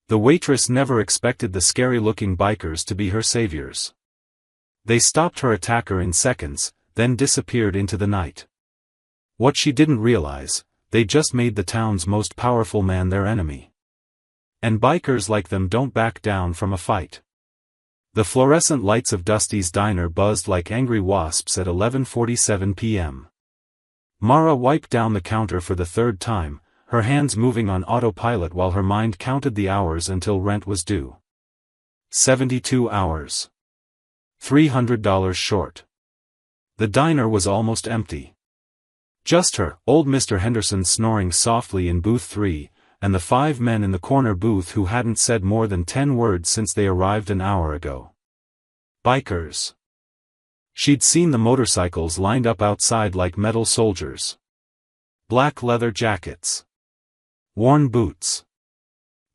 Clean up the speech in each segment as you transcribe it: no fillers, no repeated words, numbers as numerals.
The waitress never expected the scary-looking bikers to be her saviors. They stopped her attacker in seconds, then disappeared into the night. What she didn't realize, they just made the town's most powerful man their enemy. And bikers like them don't back down from a fight. The fluorescent lights of Dusty's diner buzzed like angry wasps at 11:47 p.m. Mara wiped down the counter for the third time, her hands moving on autopilot while her mind counted the hours until rent was due. 72 hours. $300 short. The diner was almost empty. Just her, old Mr. Henderson snoring softly in booth 3, and the 5 men in the corner booth who hadn't said more than 10 words since they arrived an hour ago. Bikers. She'd seen the motorcycles lined up outside like metal soldiers. Black leather jackets. Worn boots.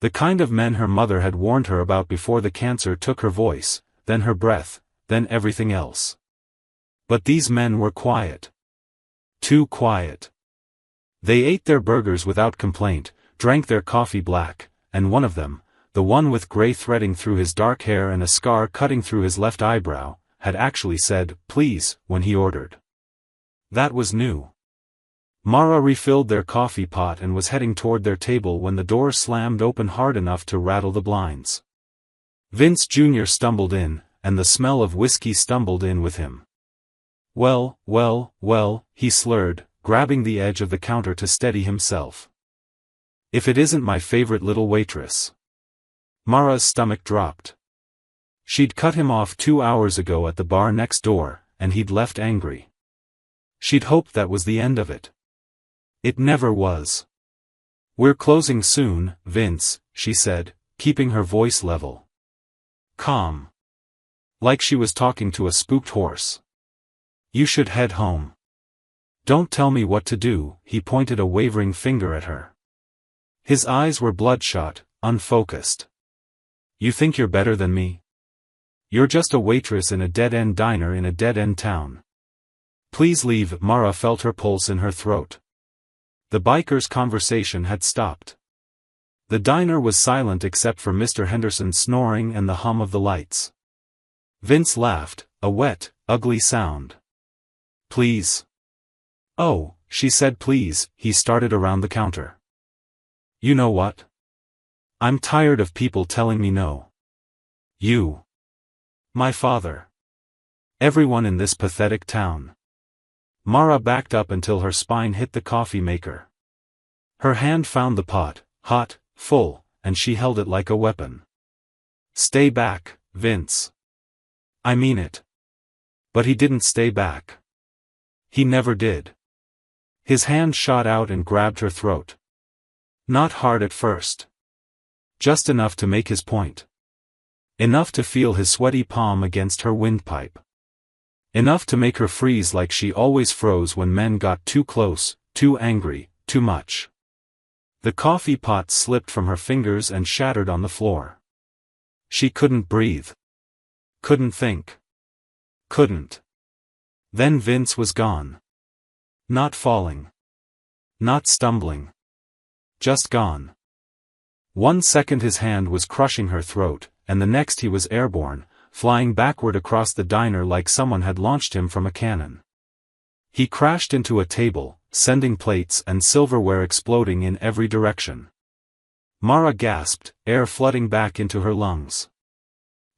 The kind of men her mother had warned her about before the cancer took her voice, then her breath, then everything else. But these men were quiet. Too quiet. They ate their burgers without complaint, drank their coffee black, and one of them, the one with gray threading through his dark hair and a scar cutting through his left eyebrow, had actually said, "Please," when he ordered. That was new. Mara refilled their coffee pot and was heading toward their table when the door slammed open hard enough to rattle the blinds. Vince Jr. stumbled in, and the smell of whiskey stumbled in with him. Well, he slurred, grabbing the edge of the counter to steady himself. If it isn't my favorite little waitress. Mara's stomach dropped. She'd cut him off 2 hours ago at the bar next door, and he'd left angry. She'd hoped that was the end of it. It never was. "We're closing soon, Vince," she said, keeping her voice level. Calm. Like she was talking to a spooked horse. "You should head home." "Don't tell me what to do," he pointed a wavering finger at her. His eyes were bloodshot, unfocused. "You think you're better than me? You're just a waitress in a dead-end diner in a dead-end town. Please leave." Mara felt her pulse in her throat. The biker's conversation had stopped. The diner was silent except for Mr. Henderson snoring and the hum of the lights. Vince laughed, a wet, ugly sound. "Please." "Oh," she said. "Please." He started around the counter. "You know what? I'm tired of people telling me no. You. My father. Everyone in this pathetic town." Mara backed up until her spine hit the coffee maker. Her hand found the pot, hot, full, and she held it like a weapon. "Stay back, Vince." "I mean it." But he didn't stay back. He never did. His hand shot out and grabbed her throat. Not hard at first. Just enough to make his point. Enough to feel his sweaty palm against her windpipe. Enough to make her freeze like she always froze when men got too close, too angry, too much. The coffee pot slipped from her fingers and shattered on the floor. She couldn't breathe. Couldn't think. Couldn't. Then Vince was gone. Not falling. Not stumbling. Just gone. 1 second his hand was crushing her throat, and the next he was airborne, flying backward across the diner like someone had launched him from a cannon. He crashed into a table, sending plates and silverware exploding in every direction. Mara gasped, air flooding back into her lungs.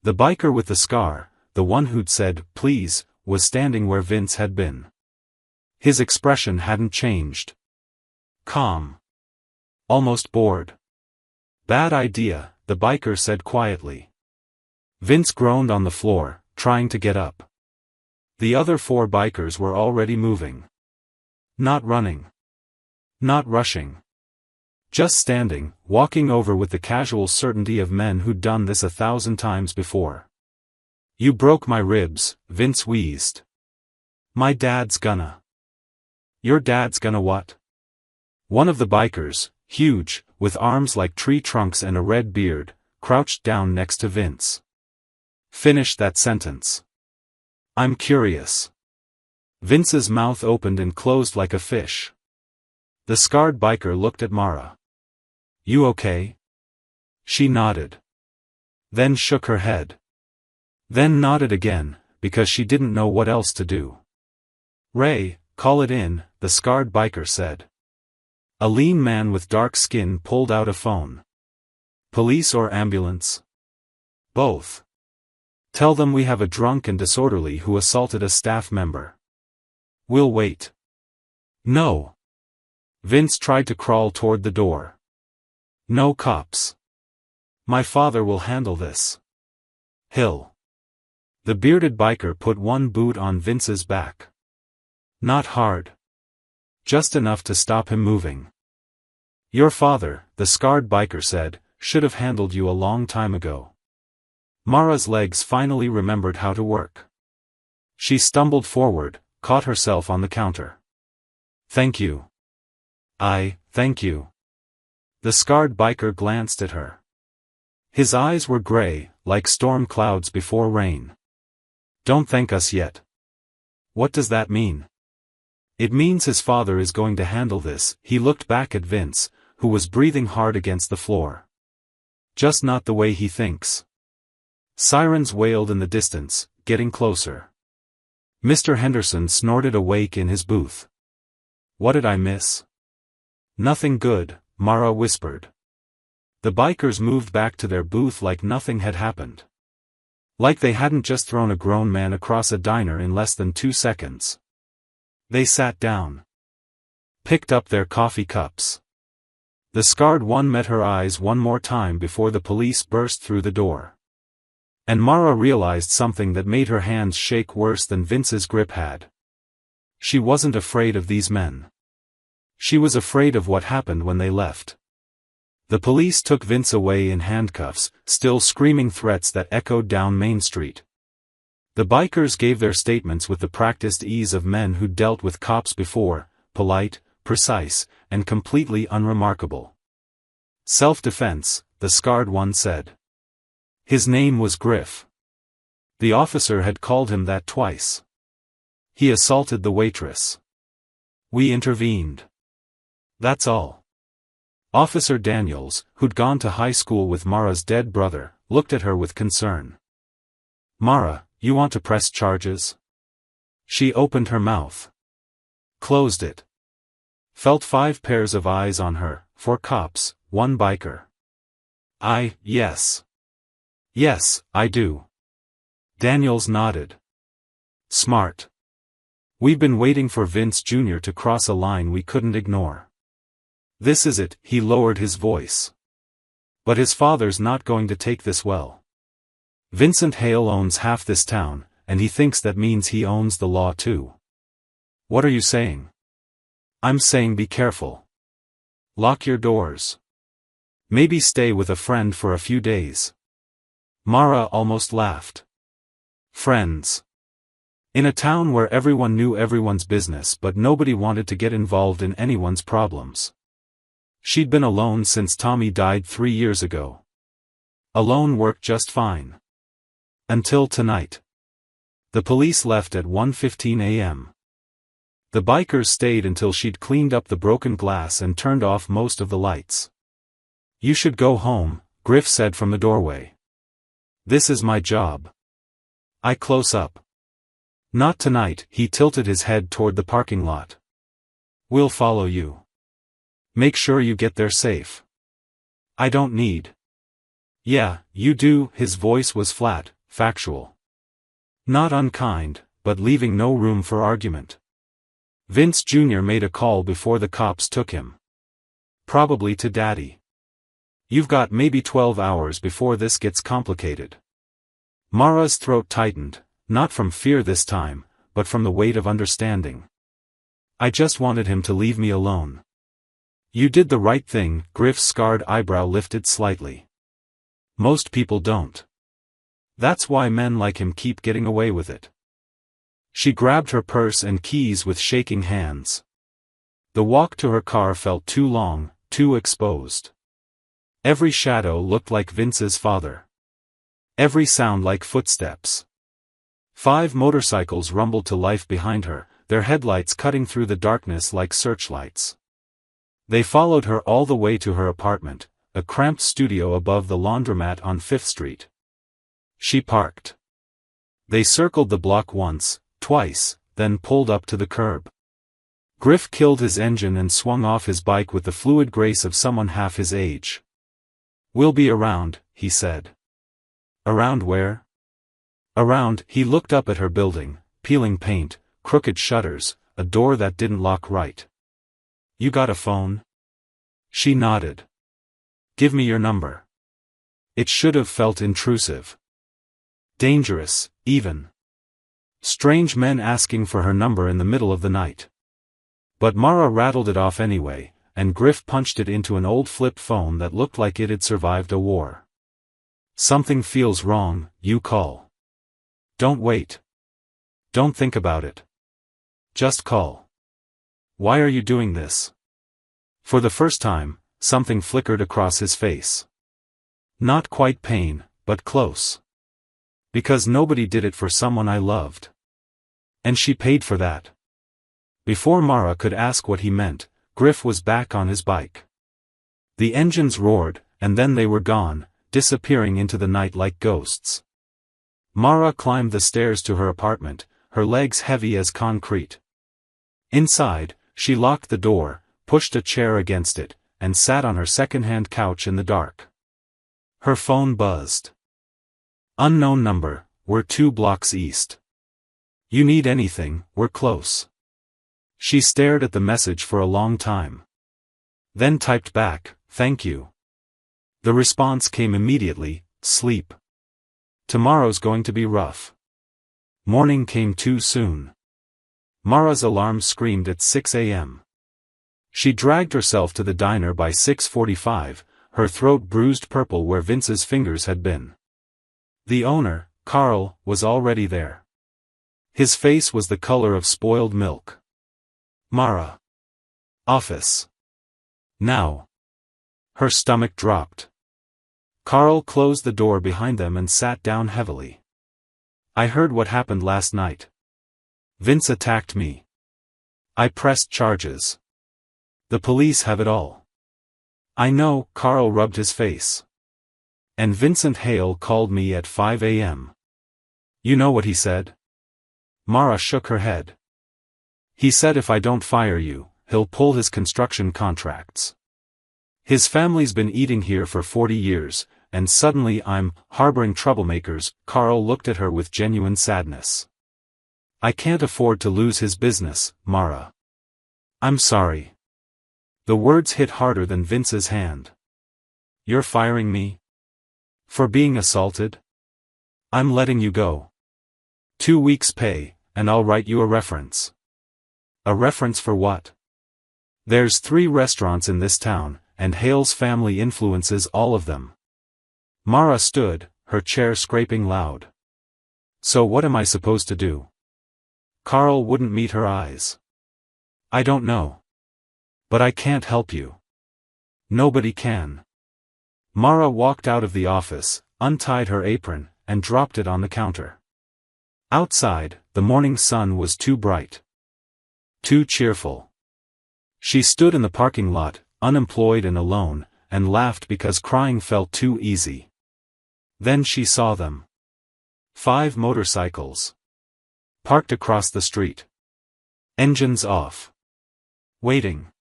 The biker with the scar, the one who'd said, "Please," was standing where Vince had been. His expression hadn't changed. Calm. Almost bored. "Bad idea," the biker said quietly. Vince groaned on the floor, trying to get up. The other 4 bikers were already moving. Not running. Not rushing. Just standing, walking over with the casual certainty of men who'd done this 1,000 times before. "You broke my ribs," Vince wheezed. "My dad's gonna." "Your dad's gonna what?" One of the bikers, huge, with arms like tree trunks and a red beard, crouched down next to Vince. "Finish that sentence." "I'm curious." Vince's mouth opened and closed like a fish. The scarred biker looked at Mara. "You okay?" She nodded. Then shook her head. Then nodded again, because she didn't know what else to do. "Ray, call it in," the scarred biker said. A lean man with dark skin pulled out a phone. "Police or ambulance?" "Both." "Tell them we have a drunk and disorderly who assaulted a staff member." "We'll wait." "No." Vince tried to crawl toward the door. "No cops. My father will handle this." "He'll." The bearded biker put one boot on Vince's back. "Not hard. Just enough to stop him moving." "Your father," the scarred biker said, "should have handled you a long time ago." Mara's legs finally remembered how to work. She stumbled forward, caught herself on the counter. "Thank you." Thank you." The scarred biker glanced at her. His eyes were gray, like storm clouds before rain. "Don't thank us yet." "What does that mean?" "It means his father is going to handle this." He looked back at Vince, who was breathing hard against the floor. "Just not the way he thinks." Sirens wailed in the distance, getting closer. Mr. Henderson snorted awake in his booth. "What did I miss?" "Nothing good," Mara whispered. The bikers moved back to their booth like nothing had happened. Like they hadn't just thrown a grown man across a diner in less than 2 seconds. They sat down. Picked up their coffee cups. The scarred one met her eyes one more time before the police burst through the door. And Mara realized something that made her hands shake worse than Vince's grip had. She wasn't afraid of these men. She was afraid of what happened when they left. The police took Vince away in handcuffs, still screaming threats that echoed down Main Street. The bikers gave their statements with the practiced ease of men who'd dealt with cops before, polite, precise, and completely unremarkable. "Self-defense," the scarred one said. His name was Griff. The officer had called him that twice. He assaulted the waitress. We intervened. That's all. Officer Daniels, who'd gone to high school with Mara's dead brother, looked at her with concern. "Mara, you want to press charges?" She opened her mouth. Closed it. Felt 5 pairs of eyes on her, 4 cops, 1 biker. Yes. Yes, I do." Daniels nodded. "Smart. We've been waiting for Vince Jr. to cross a line we couldn't ignore. This is it." He lowered his voice. "But his father's not going to take this well. Vincent Hale owns half this town, and he thinks that means he owns the law too." "What are you saying?" "I'm saying be careful. Lock your doors. Maybe stay with a friend for a few days." Mara almost laughed. Friends. In a town where everyone knew everyone's business but nobody wanted to get involved in anyone's problems. She'd been alone since Tommy died 3 years ago. Alone worked just fine. Until tonight. The police left at 1:15 a.m. The bikers stayed until she'd cleaned up the broken glass and turned off most of the lights. "You should go home," Griff said from the doorway. "This is my job." I close up. "Not tonight." He tilted his head toward the parking lot. "We'll follow you. Make sure you get there safe." "I don't need." "Yeah, you do." His voice was flat, factual. Not unkind, but leaving no room for argument. Vince Jr. made a call before the cops took him. Probably to Daddy. "You've got maybe 12 hours before this gets complicated." Mara's throat tightened, not from fear this time, but from the weight of understanding. "I just wanted him to leave me alone." "You did the right thing." Griff's scarred eyebrow lifted slightly. "Most people don't. That's why men like him keep getting away with it." She grabbed her purse and keys with shaking hands. The walk to her car felt too long, too exposed. Every shadow looked like Vince's father. Every sound like footsteps. 5 motorcycles rumbled to life behind her, their headlights cutting through the darkness like searchlights. They followed her all the way to her apartment, a cramped studio above the laundromat on 5th Street. She parked. They circled the block once, twice, then pulled up to the curb. Griff killed his engine and swung off his bike with the fluid grace of someone half his age. "We'll be around," he said. "Around where?" "Around." He looked up at her building, peeling paint, crooked shutters, a door that didn't lock right. "You got a phone?" She nodded. "Give me your number." It should have felt intrusive. Dangerous, even. Strange men asking for her number in the middle of the night. But Mara rattled it off anyway, and Griff punched it into an old flip phone that looked like it had survived a war. "Something feels wrong, you call. Don't wait. Don't think about it. Just call." "Why are you doing this?" For the first time, something flickered across his face. Not quite pain, but close. "Because nobody did it for someone I loved. And she paid for that." Before Mara could ask what he meant, Griff was back on his bike. The engines roared, and then they were gone, disappearing into the night like ghosts. Mara climbed the stairs to her apartment, her legs heavy as concrete. Inside, she locked the door, pushed a chair against it, and sat on her second-hand couch in the dark. Her phone buzzed. "Unknown number, we're 2 blocks east. You need anything, we're close." She stared at the message for a long time. Then typed back, "Thank you." The response came immediately, "Sleep. Tomorrow's going to be rough." Morning came too soon. Mara's alarm screamed at 6 a.m. She dragged herself to the diner by 6:45, her throat bruised purple where Vince's fingers had been. The owner, Carl, was already there. His face was the color of spoiled milk. "Mara. Office. Now." Her stomach dropped. Carl closed the door behind them and sat down heavily. "I heard what happened last night. Vince attacked me. I pressed charges. The police have it all." "I know," Carl rubbed his face. "And Vincent Hale called me at 5 a.m. You know what he said?" Mara shook her head. "He said if I don't fire you, he'll pull his construction contracts. His family's been eating here for 40 years, and suddenly I'm harboring troublemakers." Carl looked at her with genuine sadness. "I can't afford to lose his business, Mara. I'm sorry." The words hit harder than Vince's hand. "You're firing me? For being assaulted? I'm letting you go. 2 weeks' pay, and I'll write you a reference." "A reference for what?" "There's 3 restaurants in this town, and Hale's family influences all of them." Mara stood, her chair scraping loud. "So what am I supposed to do?" Carl wouldn't meet her eyes. "I don't know. But I can't help you. Nobody can." Mara walked out of the office, untied her apron, and dropped it on the counter. Outside, the morning sun was too bright. Too cheerful. She stood in the parking lot, unemployed and alone, and laughed because crying felt too easy. Then she saw them. 5 motorcycles. Parked across the street. Engines off. Waiting.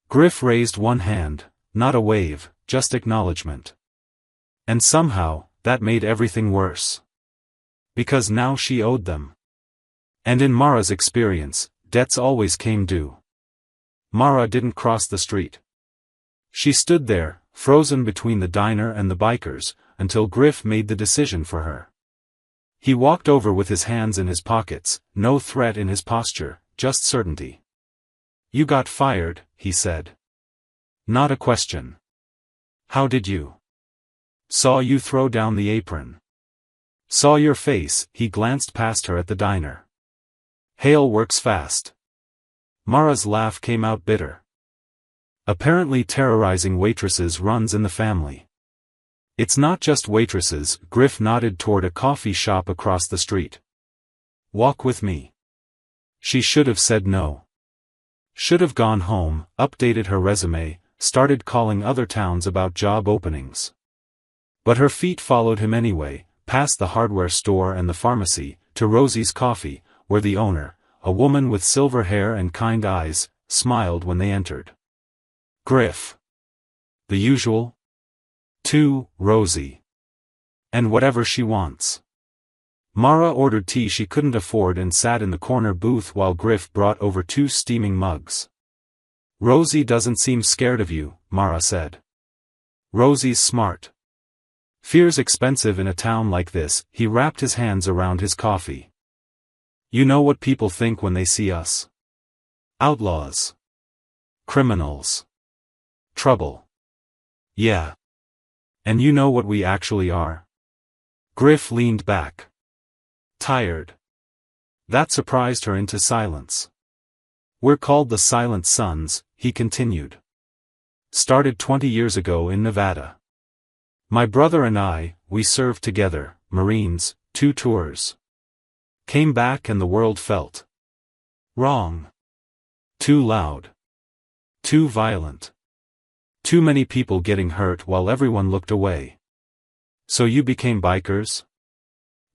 Griff raised one hand, not a wave, just acknowledgement. And somehow, that made everything worse. Because now she owed them. And in Mara's experience, debts always came due. Mara didn't cross the street. She stood there, frozen between the diner and the bikers, until Griff made the decision for her. He walked over with his hands in his pockets, no threat in his posture, just certainty. "You got fired," he said. "Not a question." "How did you?" "Saw you throw down the apron. Saw your face." He glanced past her at the diner. "Hale works fast." Mara's laugh came out bitter. "Apparently terrorizing waitresses runs in the family." "It's not just waitresses." Griff nodded toward a coffee shop across the street. "Walk with me." She should have said no. Should have gone home, updated her resume, started calling other towns about job openings. But her feet followed him anyway, past the hardware store and the pharmacy, to Rosie's Coffee, where the owner, a woman with silver hair and kind eyes, smiled when they entered. "Griff." "The usual?" "To Rosie. And whatever she wants." Mara ordered tea she couldn't afford and sat in the corner booth while Griff brought over 2 steaming mugs. "Rosie doesn't seem scared of you," Mara said. "Rosie's smart. Fear's expensive in a town like this." He wrapped his hands around his coffee. "You know what people think when they see us? Outlaws. Criminals. Trouble. Yeah. And you know what we actually are?" Griff leaned back. Tired. That surprised her into silence. "We're called the Silent Sons," he continued. "Started 20 years ago in Nevada. My brother and I, we served together, Marines, 2 tours. Came back and the world felt wrong. Too loud. Too violent. Too many people getting hurt while everyone looked away. So you became bikers?"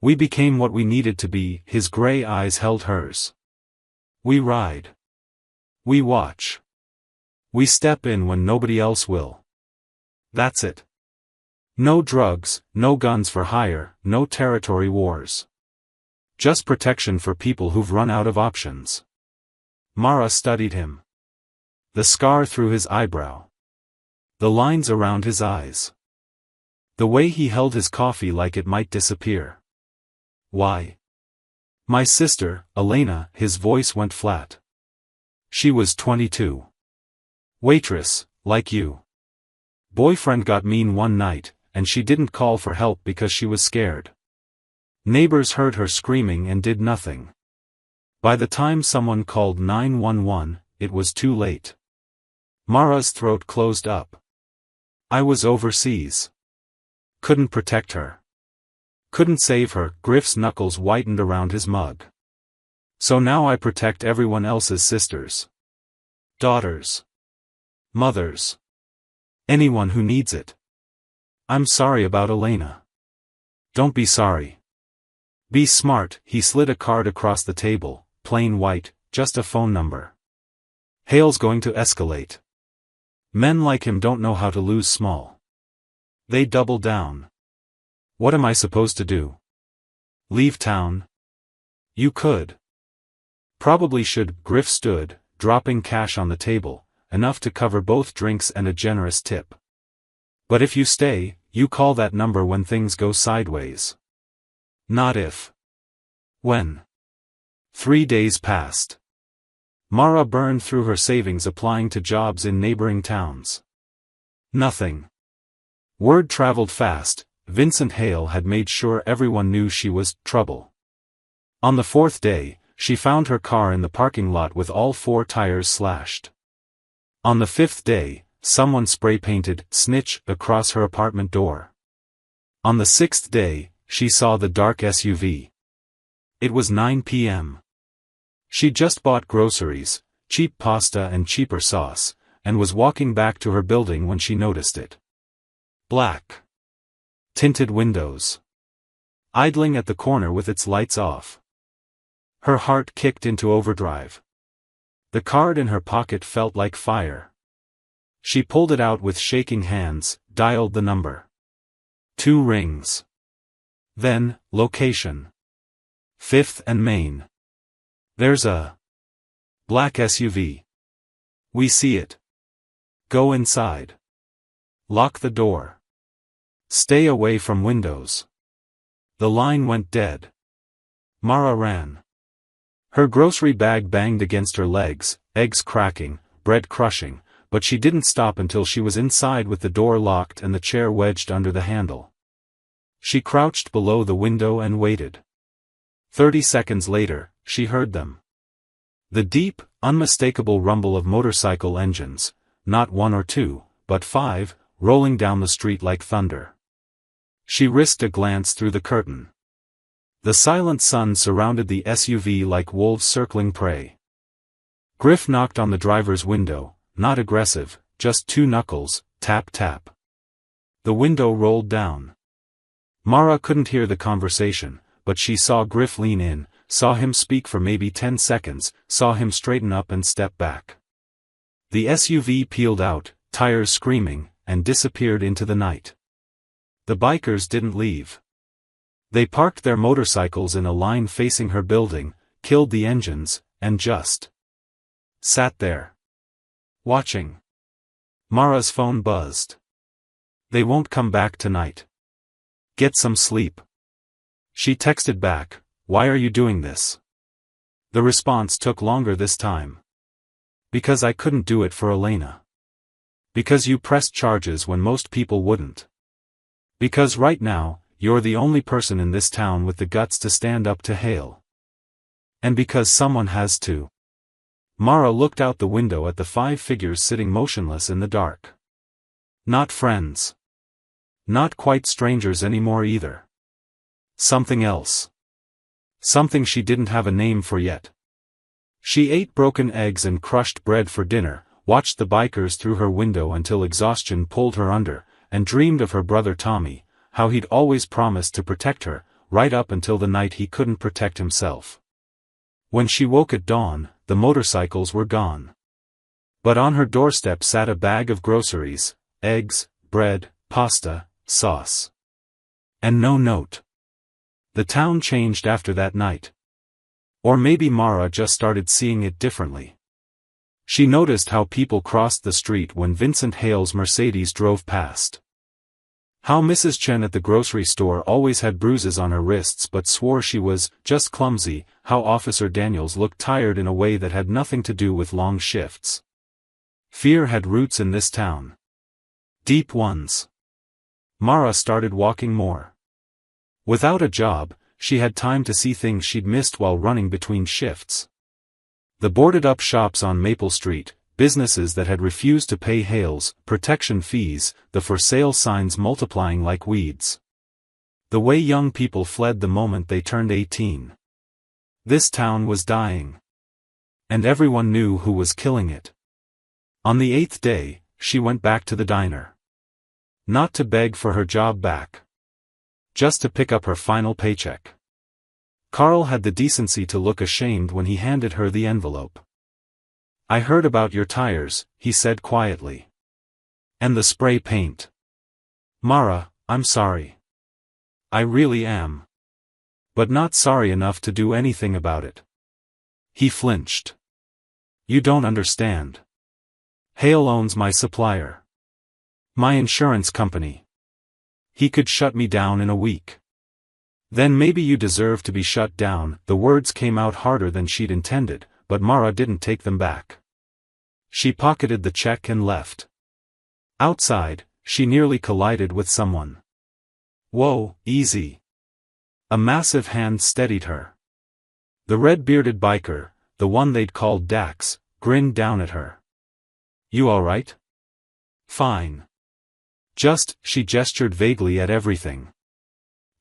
"We became what we needed to be." His gray eyes held hers. "We ride. We watch. We step in when nobody else will. That's it. No drugs, no guns for hire, no territory wars. Just protection for people who've run out of options." Mara studied him. The scar through his eyebrow. The lines around his eyes. The way he held his coffee like it might disappear. "Why?" "My sister, Elena." His voice went flat. "She was 22. Waitress, like you. Boyfriend got mean one night, and she didn't call for help because she was scared. Neighbors heard her screaming and did nothing. By the time someone called 911, it was too late." Mara's throat closed up. "I was overseas. Couldn't protect her. Couldn't save her." Griff's knuckles whitened around his mug. "So now I protect everyone else's sisters. Daughters. Mothers. Anyone who needs it. I'm sorry about Elena." "Don't be sorry. Be smart." He slid a card across the table, plain white, just a phone number. "Hale's going to escalate. Men like him don't know how to lose small. They double down. What am I supposed to do? Leave town?" "You could. Probably should." Griff stood, dropping cash on the table, enough to cover both drinks and a generous tip. "But if you stay, you call that number when things go sideways." "Not if." "When?" 3 days passed. Mara burned through her savings applying to jobs in neighboring towns. Nothing. Word traveled fast. Vincent Hale had made sure everyone knew she was trouble. On the 4th day, she found her car in the parking lot with all 4 tires slashed. On the 5th day, someone spray-painted "snitch" across her apartment door. On the 6th day, she saw the dark SUV. It was 9 p.m. She just bought groceries, cheap pasta and cheaper sauce, and was walking back to her building when she noticed it. Black. Tinted windows. Idling at the corner with its lights off. Her heart kicked into overdrive. The card in her pocket felt like fire. She pulled it out with shaking hands, dialed the number. 2 rings. Then, location. 5th and Main. "There's a black SUV. We see it. Go inside. Lock the door. Stay away from windows." The line went dead. Mara ran. Her grocery bag banged against her legs, eggs cracking, bread crushing, but she didn't stop until she was inside with the door locked and the chair wedged under the handle. She crouched below the window and waited. 30 seconds later, she heard them. The deep, unmistakable rumble of motorcycle engines, not 1 or 2, but 5, rolling down the street like thunder. She risked a glance through the curtain. The silent sun surrounded the SUV like wolves circling prey. Griff knocked on the driver's window, not aggressive, just 2 knuckles, tap tap. The window rolled down. Mara couldn't hear the conversation, but she saw Griff lean in, saw him speak for maybe 10 seconds, saw him straighten up and step back. The SUV peeled out, tires screaming, and disappeared into the night. The bikers didn't leave. They parked their motorcycles in a line facing her building, killed the engines, and just sat there, watching. Mara's phone buzzed. They won't come back tonight. Get some sleep. She texted back, why are you doing this? The response took longer this time. Because I couldn't do it for Elena. Because you pressed charges when most people wouldn't. Because right now, you're the only person in this town with the guts to stand up to Hale. And because someone has to. Mara looked out the window at the 5 figures sitting motionless in the dark. Not friends. Not quite strangers anymore either. Something else. Something she didn't have a name for yet. She ate broken eggs and crushed bread for dinner, watched the bikers through her window until exhaustion pulled her under, and dreamed of her brother Tommy, how he'd always promised to protect her, right up until the night he couldn't protect himself. When she woke at dawn, the motorcycles were gone. But on her doorstep sat a bag of groceries, eggs, bread, pasta, sauce. And no note. The town changed after that night. Or maybe Mara just started seeing it differently. She noticed how people crossed the street when Vincent Hale's Mercedes drove past. How Mrs. Chen at the grocery store always had bruises on her wrists but swore she was just clumsy, how Officer Daniels looked tired in a way that had nothing to do with long shifts. Fear had roots in this town. Deep ones. Mara started walking more. Without a job, she had time to see things she'd missed while running between shifts. The boarded-up shops on Maple Street, businesses that had refused to pay Hale's protection fees, the for sale signs multiplying like weeds. The way young people fled the moment they turned 18. This town was dying. And everyone knew who was killing it. On the 8th day, she went back to the diner. Not to beg for her job back. Just to pick up her final paycheck. Carl had the decency to look ashamed when he handed her the envelope. I heard about your tires, he said quietly. And the spray paint. Mara, I'm sorry. I really am. But not sorry enough to do anything about it. He flinched. You don't understand. Hale owns my supplier. My insurance company. He could shut me down in a week. Then maybe you deserve to be shut down. The words came out harder than she'd intended, but Mara didn't take them back. She pocketed the check and left. Outside, she nearly collided with someone. Whoa, easy. A massive hand steadied her. The red-bearded biker, the one they'd called Dax, grinned down at her. You all right? Fine. Just, she gestured vaguely at everything.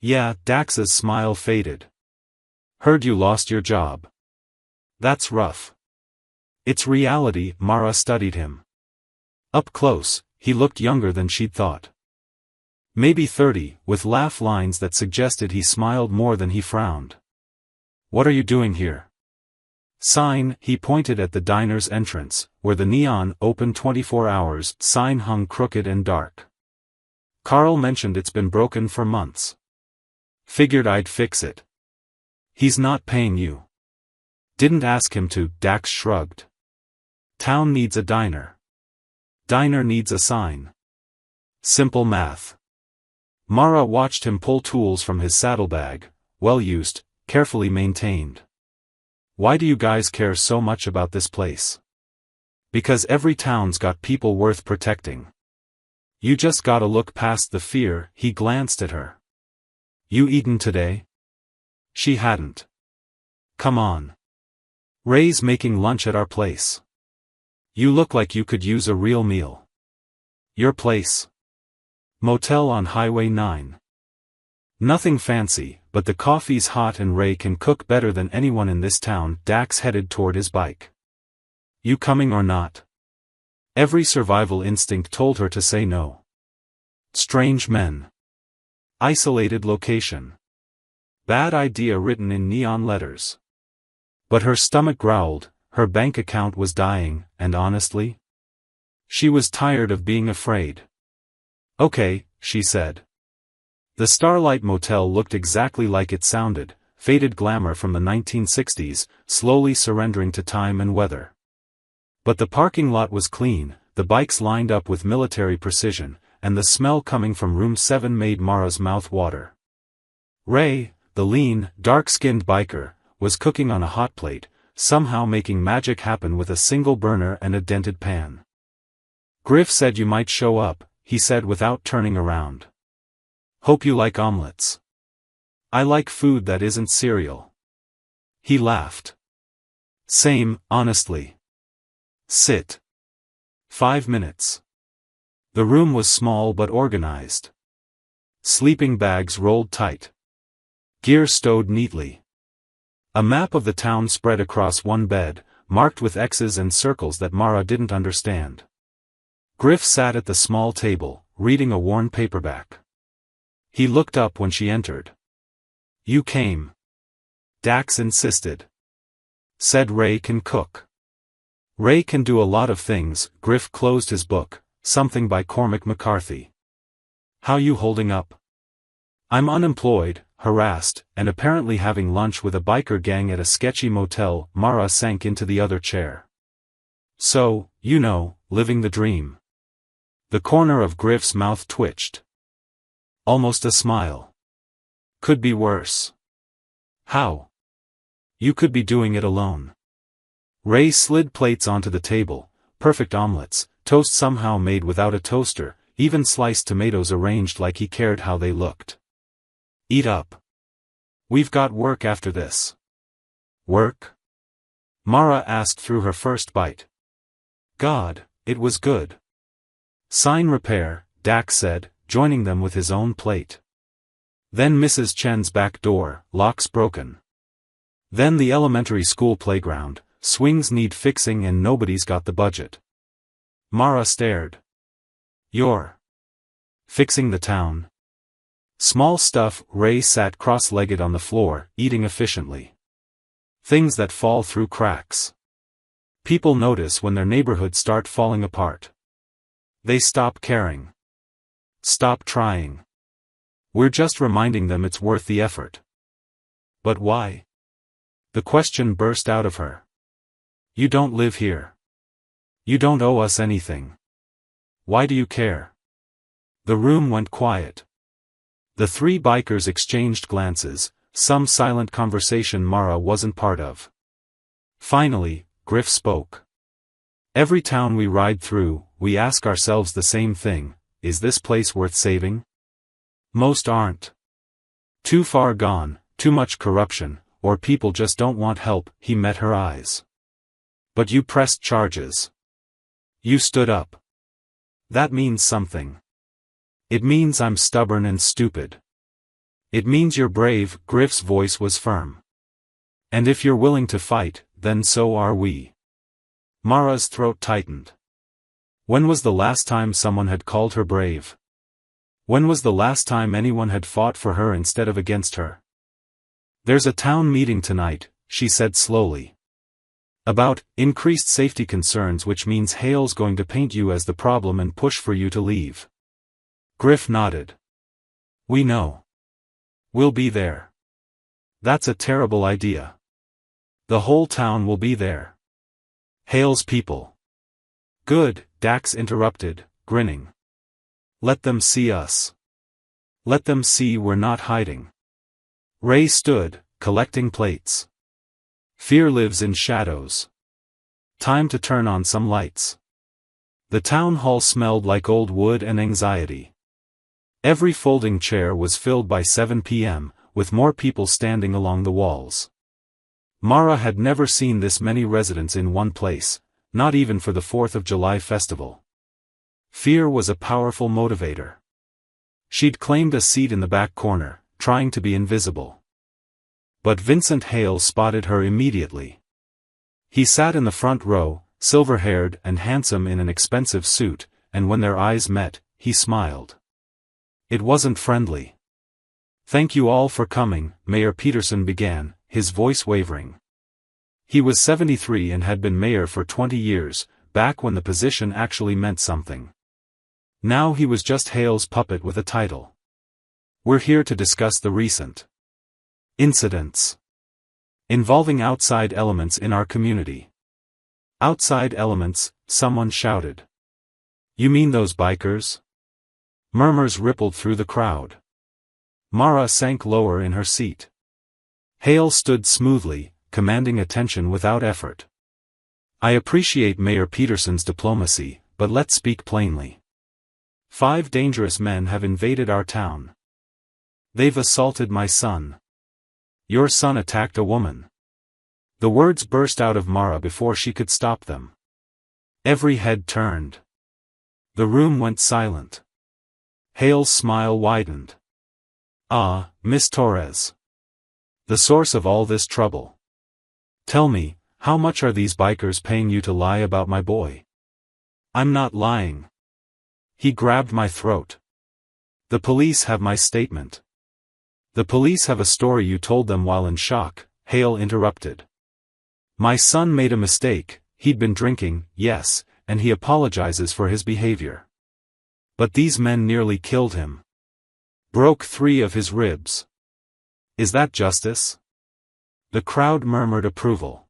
Yeah, Dax's smile faded. Heard you lost your job. That's rough. It's reality. Mara studied him. Up close, he looked younger than she'd thought. Maybe 30, with laugh lines that suggested he smiled more than he frowned. What are you doing here? Sign, he pointed at the diner's entrance, where the neon, open 24 hours, sign hung crooked and dark. Carl mentioned it's been broken for months. Figured I'd fix it. He's not paying you. Didn't ask him to, Dax shrugged. Town needs a diner. Diner needs a sign. Simple math. Mara watched him pull tools from his saddlebag, well used, carefully maintained. Why do you guys care so much about this place? Because every town's got people worth protecting. You just gotta look past the fear. He glanced at her. You eaten today? She hadn't. Come on. Ray's making lunch at our place. You look like you could use a real meal. Your place? Motel on Highway 9. Nothing fancy, but the coffee's hot and Ray can cook better than anyone in this town. Dax headed toward his bike. You coming or not? Every survival instinct told her to say no. Strange men. Isolated location. Bad idea written in neon letters. But her stomach growled, her bank account was dying, and honestly, she was tired of being afraid. Okay, she said. The Starlight Motel looked exactly like it sounded, faded glamour from the 1960s, slowly surrendering to time and weather. But the parking lot was clean, the bikes lined up with military precision, and the smell coming from room 7 made Mara's mouth water. Ray, the lean, dark-skinned biker, was cooking on a hot plate, somehow making magic happen with a single burner and a dented pan. Griff said you might show up, he said without turning around. Hope you like omelets. I like food that isn't cereal. He laughed. Same, honestly. Sit. 5 minutes. The room was small but organized. Sleeping bags rolled tight. Gear stowed neatly. A map of the town spread across one bed, marked with X's and circles that Mara didn't understand. Griff sat at the small table, reading a worn paperback. He looked up when she entered. You came. Dax insisted. Said Ray can cook. Ray can do a lot of things. Griff closed his book, something by Cormac McCarthy. How you holding up? I'm unemployed, harassed, and apparently having lunch with a biker gang at a sketchy motel. Mara sank into the other chair. So, you know, living the dream. The corner of Griff's mouth twitched. Almost a smile. Could be worse. How? You could be doing it alone. Ray slid plates onto the table, perfect omelets, toast somehow made without a toaster, even sliced tomatoes arranged like he cared how they looked. Eat up. We've got work after this. Work? Mara asked through her first bite. God, it was good. Sign repair, Dax said, joining them with his own plate. Then Mrs. Chen's back door, locks broken. Then the elementary school playground, swings need fixing and nobody's got the budget. Mara stared. You're fixing the town? Small stuff. Ray sat cross-legged on the floor, eating efficiently. Things that fall through cracks. People notice when their neighborhoods start falling apart. They stop caring. Stop trying. We're just reminding them it's worth the effort. But why? The question burst out of her. You don't live here. You don't owe us anything. Why do you care? The room went quiet. The three bikers exchanged glances, some silent conversation Mara wasn't part of. Finally, Griff spoke. Every town we ride through, we ask ourselves the same thing, is this place worth saving? Most aren't. Too far gone, too much corruption, or people just don't want help. He met her eyes. But you pressed charges. You stood up. That means something. It means I'm stubborn and stupid. It means you're brave. Griff's voice was firm. And if you're willing to fight, then so are we. Mara's throat tightened. When was the last time someone had called her brave? When was the last time anyone had fought for her instead of against her? There's a town meeting tonight, she said slowly. About increased safety concerns, which means Hale's going to paint you as the problem and push for you to leave. Griff nodded. We know. We'll be there. That's a terrible idea. The whole town will be there. Hale's people. Good, Dax interrupted, grinning. Let them see us. Let them see we're not hiding. Ray stood, collecting plates. Fear lives in shadows. Time to turn on some lights. The town hall smelled like old wood and anxiety. Every folding chair was filled by 7 p.m., with more people standing along the walls. Mara had never seen this many residents in one place, not even for the 4th of July festival. Fear was a powerful motivator. She'd claimed a seat in the back corner, trying to be invisible. But Vincent Hale spotted her immediately. He sat in the front row, silver-haired and handsome in an expensive suit, and when their eyes met, he smiled. It wasn't friendly. "Thank you all for coming," Mayor Peterson began, his voice wavering. He was 73 and had been mayor for 20 years, back when the position actually meant something. Now he was just Hale's puppet with a title. "We're here to discuss the recent incidents involving outside elements in our community." "Outside elements," someone shouted. "You mean those bikers?" Murmurs rippled through the crowd. Mara sank lower in her seat. Hale stood smoothly, commanding attention without effort. "I appreciate Mayor Peterson's diplomacy, but let's speak plainly. 5 dangerous men have invaded our town. They've assaulted my son. Your son attacked a woman." The words burst out of Mara before she could stop them. Every head turned. The room went silent. Hale's smile widened. "Ah, Miss Torres. The source of all this trouble. Tell me, how much are these bikers paying you to lie about my boy?" "I'm not lying." He grabbed my throat. "The police have my statement." "The police have a story you told them while in shock," Hale interrupted. "My son made a mistake, he'd been drinking, yes, and he apologizes for his behavior. But these men nearly killed him. Broke 3 of his ribs. Is that justice?" The crowd murmured approval.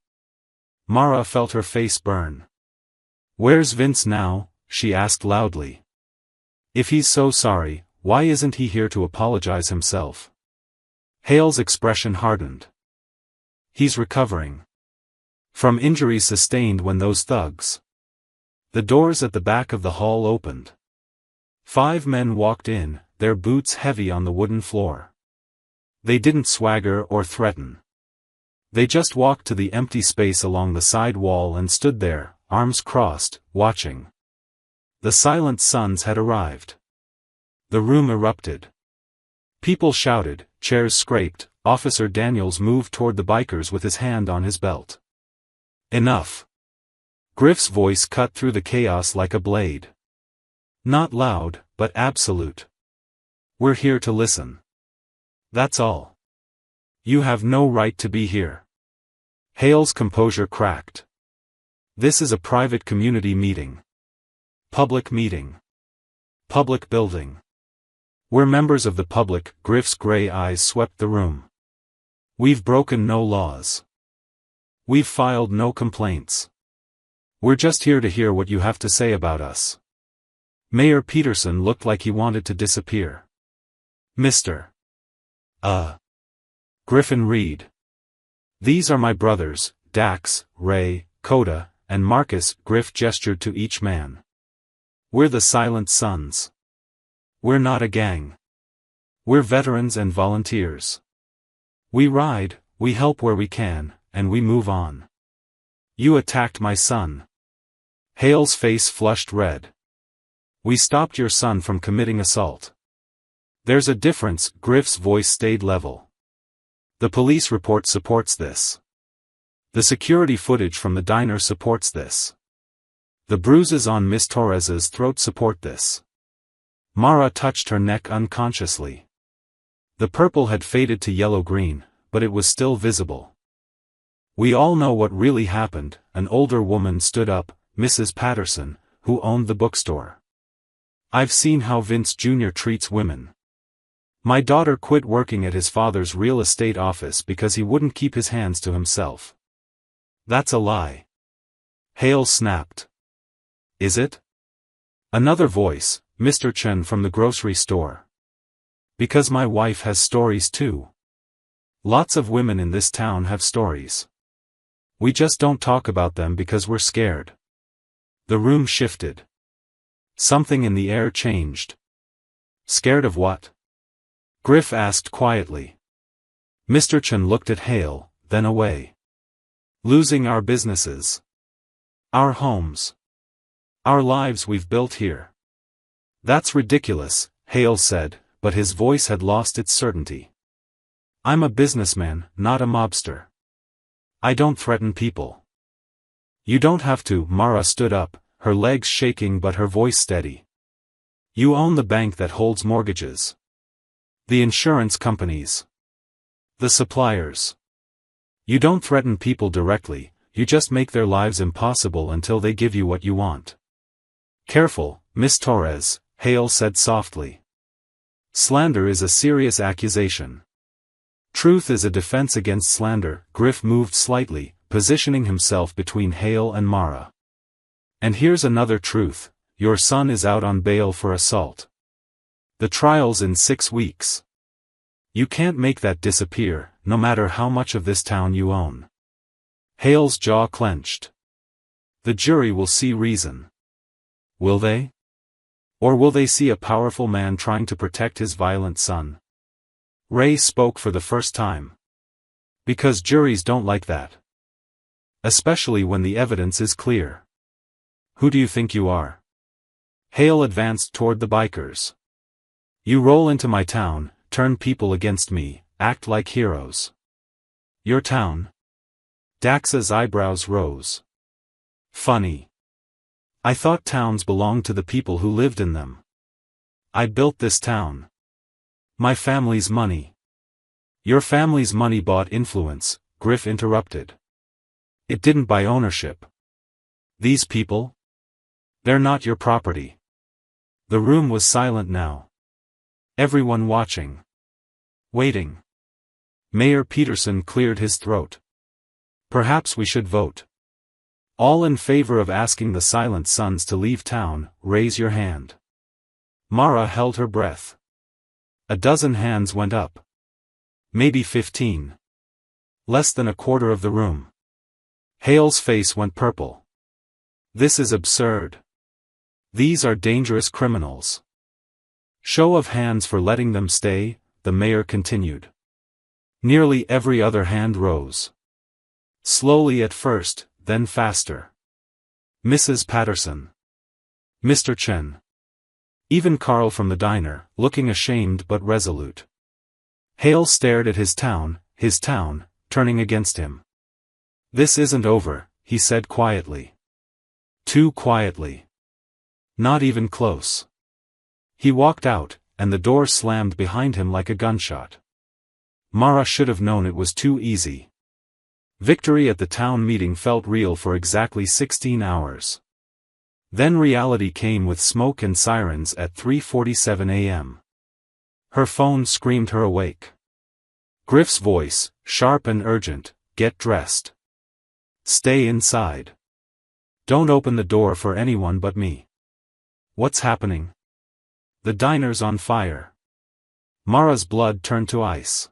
Mara felt her face burn. "Where's Vince now?" she asked loudly. "If he's so sorry, why isn't he here to apologize himself?" Hale's expression hardened. "He's recovering from injuries sustained when those thugs." The doors at the back of the hall opened. 5 men walked in, their boots heavy on the wooden floor. They didn't swagger or threaten. They just walked to the empty space along the side wall and stood there, arms crossed, watching. The Silent Sons had arrived. The room erupted. People shouted, chairs scraped, Officer Daniels moved toward the bikers with his hand on his belt. "Enough." Griff's voice cut through the chaos like a blade. Not loud, but absolute. "We're here to listen. That's all. You have no right to be here." Hale's composure cracked. "This is a private community meeting. Public meeting. Public building. We're members of the public." Griff's gray eyes swept the room. "We've broken no laws. We've filed no complaints. We're just here to hear what you have to say about us." Mayor Peterson looked like he wanted to disappear. "Mr. Griffin Reed. These are my brothers, Dax, Ray, Coda, and Marcus." Griff gestured to each man. "We're the Silent Sons. We're not a gang. We're veterans and volunteers. We ride, we help where we can, and we move on. You attacked my son." Hale's face flushed red. "We stopped your son from committing assault." "There's a difference." Griff's voice stayed level. "The police report supports this. The security footage from the diner supports this. The bruises on Miss Torres's throat support this." Mara touched her neck unconsciously. The purple had faded to yellow-green, but it was still visible. "We all know what really happened." An older woman stood up, Mrs. Patterson, who owned the bookstore. "I've seen how Vince Jr. treats women. My daughter quit working at his father's real estate office because he wouldn't keep his hands to himself." "That's a lie." Hale snapped. "Is it?" Another voice, Mr. Chen from the grocery store. "Because my wife has stories too. Lots of women in this town have stories. We just don't talk about them because we're scared." The room shifted. Something in the air changed. "Scared of what?" Griff asked quietly. Mr. Chen looked at Hale, then away. "Losing our businesses. Our homes. Our lives we've built here." "That's ridiculous," Hale said, but his voice had lost its certainty. "I'm a businessman, not a mobster. I don't threaten people. You don't have to. Mara stood up, her legs shaking but her voice steady. You own the bank that holds mortgages. The insurance companies. The suppliers. You don't threaten people directly, you just make their lives impossible until they give you what you want. Careful, Miss Torres, Hale said softly. Slander is a serious accusation. Truth is a defense against slander. Griff moved slightly, positioning himself between Hale and Mara. And here's another truth, your son is out on bail for assault. The trial's in 6 weeks. You can't make that disappear, no matter how much of this town you own. Hale's jaw clenched. The jury will see reason. Will they? Or will they see a powerful man trying to protect his violent son? Ray spoke for the first time. Because juries don't like that. Especially when the evidence is clear. Who do you think you are? Hale advanced toward the bikers. You roll into my town, turn people against me, act like heroes. Your town? Dax's eyebrows rose. Funny. I thought towns belonged to the people who lived in them. I built this town. My family's money. Your family's money bought influence, Griff interrupted. It didn't buy ownership. These people? They're not your property. The room was silent now. Everyone watching. Waiting. Mayor Peterson cleared his throat. Perhaps we should vote. All in favor of asking the Silent Sons to leave town, raise your hand. Mara held her breath. A dozen hands went up. Maybe 15. Less than a quarter of the room. Hale's face went purple. This is absurd. These are dangerous criminals. Show of hands for letting them stay, the mayor continued. Nearly every other hand rose. Slowly at first, then faster. Mrs. Patterson. Mr. Chen. Even Carl from the diner, looking ashamed but resolute. Hale stared at his town, turning against him. This isn't over, he said quietly. Too quietly. Not even close. He walked out, and the door slammed behind him like a gunshot. Mara should have known it was too easy. Victory at the town meeting felt real for exactly 16 hours. Then reality came with smoke and sirens at 3:47 a.m. Her phone screamed her awake. Griff's voice, sharp and urgent, get dressed. Stay inside. Don't open the door for anyone but me. What's happening? The diner's on fire. Mara's blood turned to ice.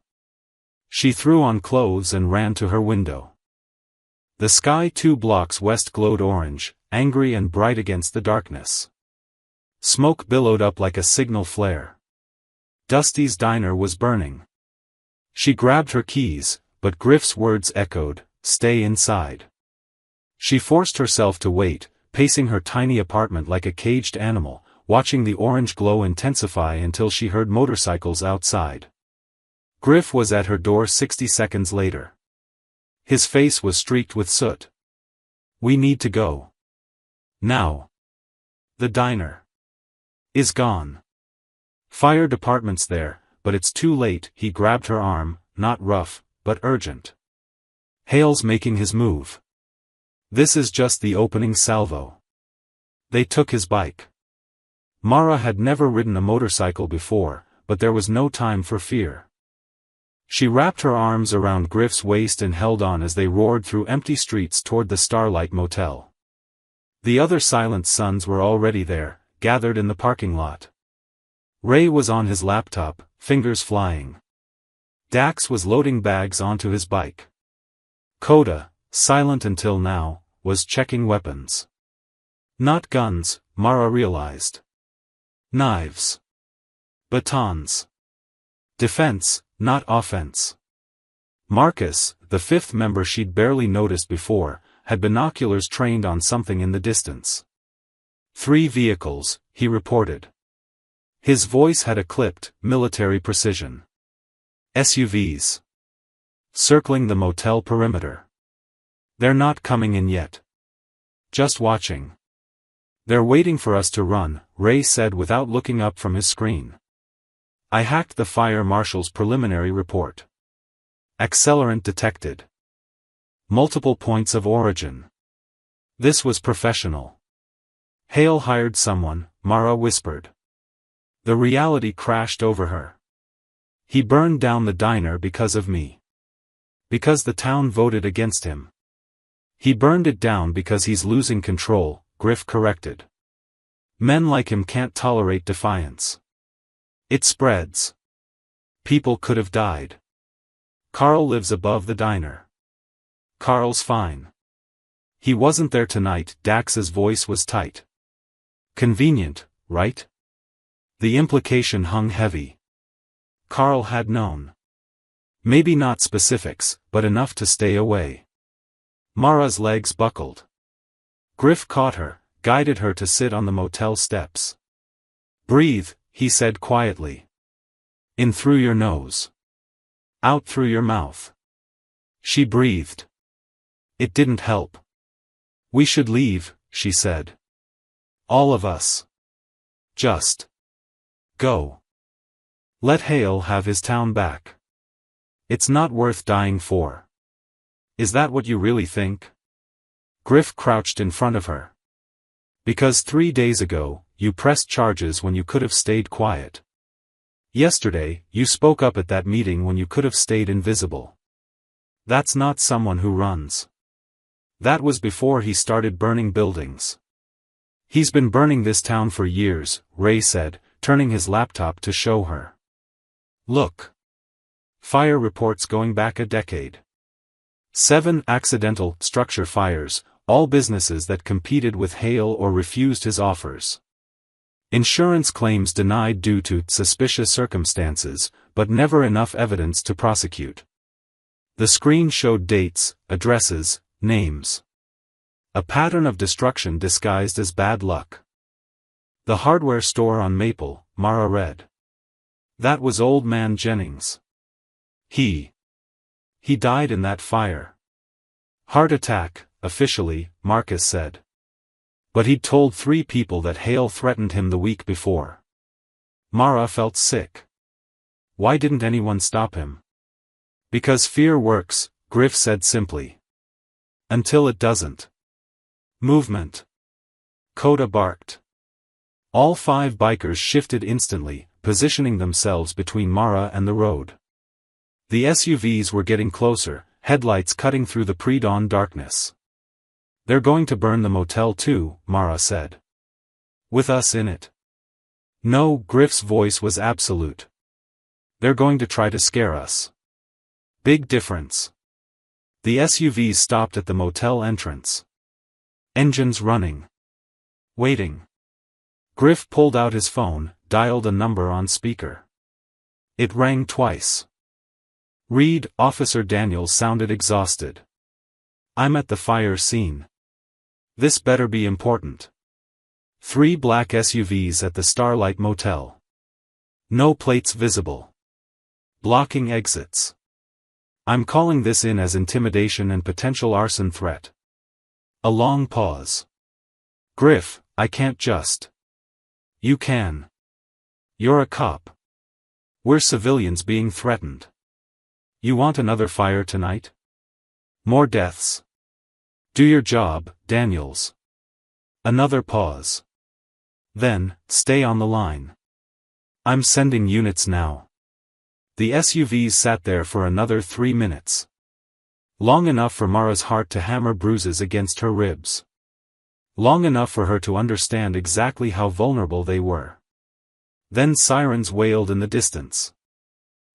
She threw on clothes and ran to her window. The sky 2 blocks west glowed orange, angry and bright against the darkness. Smoke billowed up like a signal flare. Dusty's diner was burning. She grabbed her keys, but Griff's words echoed, stay inside. She forced herself to wait, pacing her tiny apartment like a caged animal, watching the orange glow intensify until she heard motorcycles outside. Griff was at her door 60 seconds later. His face was streaked with soot. We need to go. Now. The diner is gone. Fire department's there, but it's too late. He grabbed her arm, not rough, but urgent. Hale's making his move. This is just the opening salvo. They took his bike. Mara had never ridden a motorcycle before, but there was no time for fear. She wrapped her arms around Griff's waist and held on as they roared through empty streets toward the Starlight Motel. The other Silent Sons were already there, gathered in the parking lot. Ray was on his laptop, fingers flying. Dax was loading bags onto his bike. Coda, silent until now, was checking weapons. Not guns, Mara realized. Knives. Batons. Defense, not offense. Marcus, the 5th member she'd barely noticed before, had binoculars trained on something in the distance. 3 vehicles, he reported. His voice had a clipped, military precision. SUVs. Circling the motel perimeter. They're not coming in yet. Just watching. They're waiting for us to run, Ray said without looking up from his screen. I hacked the fire marshal's preliminary report. Accelerant detected. Multiple points of origin. This was professional. Hale hired someone, Mara whispered. The reality crashed over her. He burned down the diner because of me. Because the town voted against him. He burned it down because he's losing control, Griff corrected. Men like him can't tolerate defiance. It spreads. People could have died. Carl lives above the diner. Carl's fine. He wasn't there tonight, Dax's voice was tight. Convenient, right? The implication hung heavy. Carl had known. Maybe not specifics, but enough to stay away. Mara's legs buckled. Griff caught her, guided her to sit on the motel steps. Breathe, he said quietly. In through your nose. Out through your mouth. She breathed. It didn't help. We should leave, she said. All of us. Just. Go. Let Hale have his town back. It's not worth dying for. Is that what you really think? Griff crouched in front of her. Because 3 days ago, you pressed charges when you could have stayed quiet. Yesterday, you spoke up at that meeting when you could have stayed invisible. That's not someone who runs. That was before he started burning buildings. He's been burning this town for years, Ray said, turning his laptop to show her. Look. Fire reports going back a decade. 7 accidental structure fires, all businesses that competed with Hale or refused his offers. Insurance claims denied due to suspicious circumstances, but never enough evidence to prosecute. The screen showed dates, addresses, names. A pattern of destruction disguised as bad luck. The hardware store on Maple, Mara read. That was Old Man Jennings. He died in that fire. Heart attack, officially, Marcus said. But he'd told 3 people that Hale threatened him the week before. Mara felt sick. Why didn't anyone stop him? Because fear works, Griff said simply. Until it doesn't. Movement. Coda barked. All 5 bikers shifted instantly, positioning themselves between Mara and the road. The SUVs were getting closer, headlights cutting through the pre-dawn darkness. They're going to burn the motel too, Mara said. With us in it. No, Griff's voice was absolute. They're going to try to scare us. Big difference. The SUVs stopped at the motel entrance. Engines running. Waiting. Griff pulled out his phone, dialed a number on speaker. It rang twice. Reed, Officer Daniels sounded exhausted. I'm at the fire scene. This better be important. 3 black SUVs at the Starlight Motel. No plates visible. Blocking exits. I'm calling this in as intimidation and potential arson threat. A long pause. Griff, I can't just. You can. You're a cop. We're civilians being threatened. You want another fire tonight? More deaths. Do your job, Daniels. Another pause. Then, stay on the line. I'm sending units now. The SUVs sat there for another 3 minutes. Long enough for Mara's heart to hammer bruises against her ribs. Long enough for her to understand exactly how vulnerable they were. Then sirens wailed in the distance.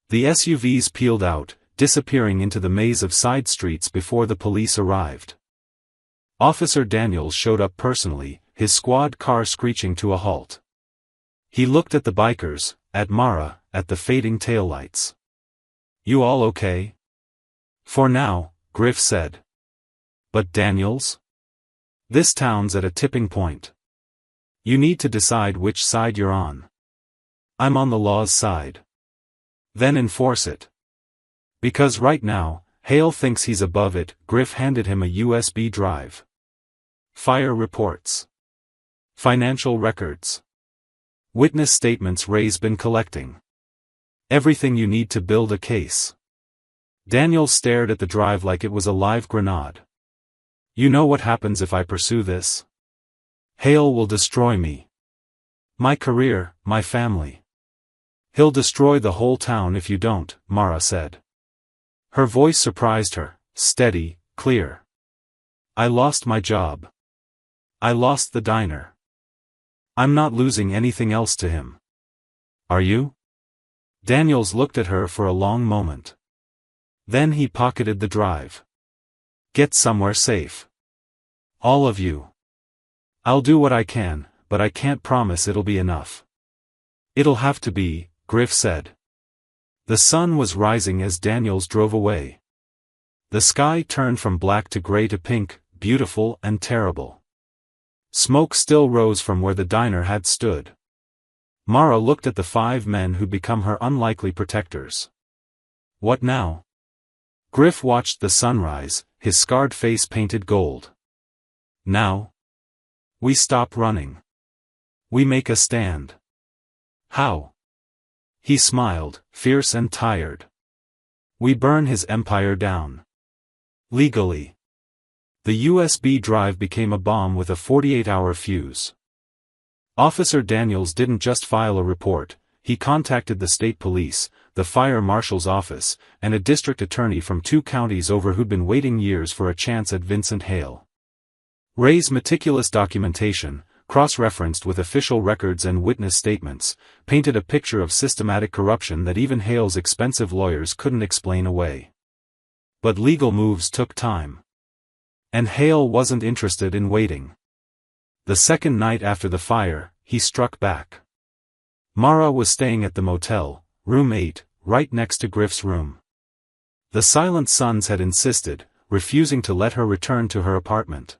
The SUVs peeled out, disappearing into the maze of side streets before the police arrived. Officer Daniels showed up personally, his squad car screeching to a halt. He looked at the bikers, at Mara, at the fading taillights. You all okay? For now, Griff said. But Daniels? This town's at a tipping point. You need to decide which side you're on. I'm on the law's side. Then enforce it. Because right now, Hale thinks he's above it. Griff handed him a USB drive. Fire reports. Financial records. Witness statements Ray's been collecting. Everything you need to build a case. Daniel stared at the drive like it was a live grenade. You know what happens if I pursue this? Hale will destroy me. My career, my family. He'll destroy the whole town if you don't, Mara said. Her voice surprised her, steady, clear. I lost my job. I lost the diner. I'm not losing anything else to him. Are you? Daniels looked at her for a long moment. Then he pocketed the drive. Get somewhere safe. All of you. I'll do what I can, but I can't promise it'll be enough. It'll have to be, Griff said. The sun was rising as Daniels drove away. The sky turned from black to gray to pink, beautiful and terrible. Smoke still rose from where the diner had stood. Mara looked at the 5 men who'd become her unlikely protectors. What now? Griff watched the sunrise, his scarred face painted gold. Now? We stop running. We make a stand. How? He smiled, fierce and tired. We burn his empire down. Legally. The USB drive became a bomb with a 48-hour fuse. Officer Daniels didn't just file a report, he contacted the state police, the fire marshal's office, and a district attorney from 2 counties over who'd been waiting years for a chance at Vincent Hale. Ray's meticulous documentation, cross-referenced with official records and witness statements, painted a picture of systematic corruption that even Hale's expensive lawyers couldn't explain away. But legal moves took time. And Hale wasn't interested in waiting. The second night after the fire, he struck back. Mara was staying at the motel, room 8, right next to Griff's room. The Silent Sons had insisted, refusing to let her return to her apartment.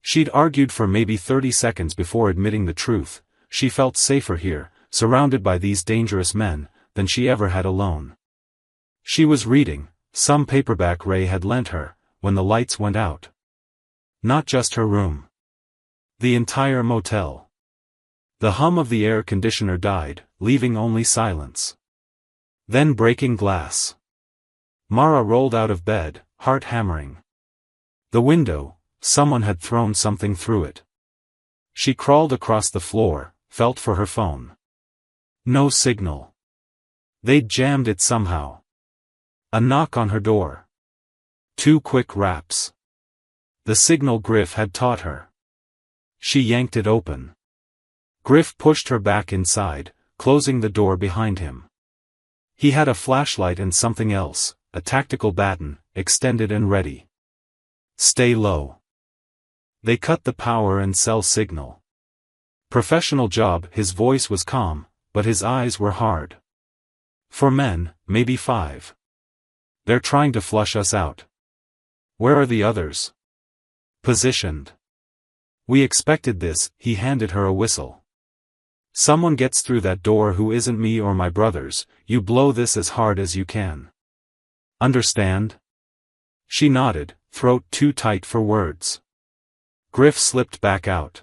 She'd argued for maybe 30 seconds before admitting the truth. She felt safer here, surrounded by these dangerous men, than she ever had alone. She was reading, some paperback Ray had lent her, when the lights went out. Not just her room. The entire motel. The hum of the air conditioner died, leaving only silence. Then breaking glass. Mara rolled out of bed, heart hammering. The window, someone had thrown something through it. She crawled across the floor, felt for her phone. No signal. They'd jammed it somehow. A knock on her door. 2 quick raps. The signal Griff had taught her. She yanked it open. Griff pushed her back inside, closing the door behind him. He had a flashlight and something else, a tactical baton, extended and ready. Stay low. They cut the power and cell signal. Professional job. His voice was calm, but his eyes were hard. 4 men, maybe 5. They're trying to flush us out. Where are the others? Positioned. We expected this. He handed her a whistle. Someone gets through that door who isn't me or my brothers, you blow this as hard as you can. Understand? She nodded, throat too tight for words. Griff slipped back out.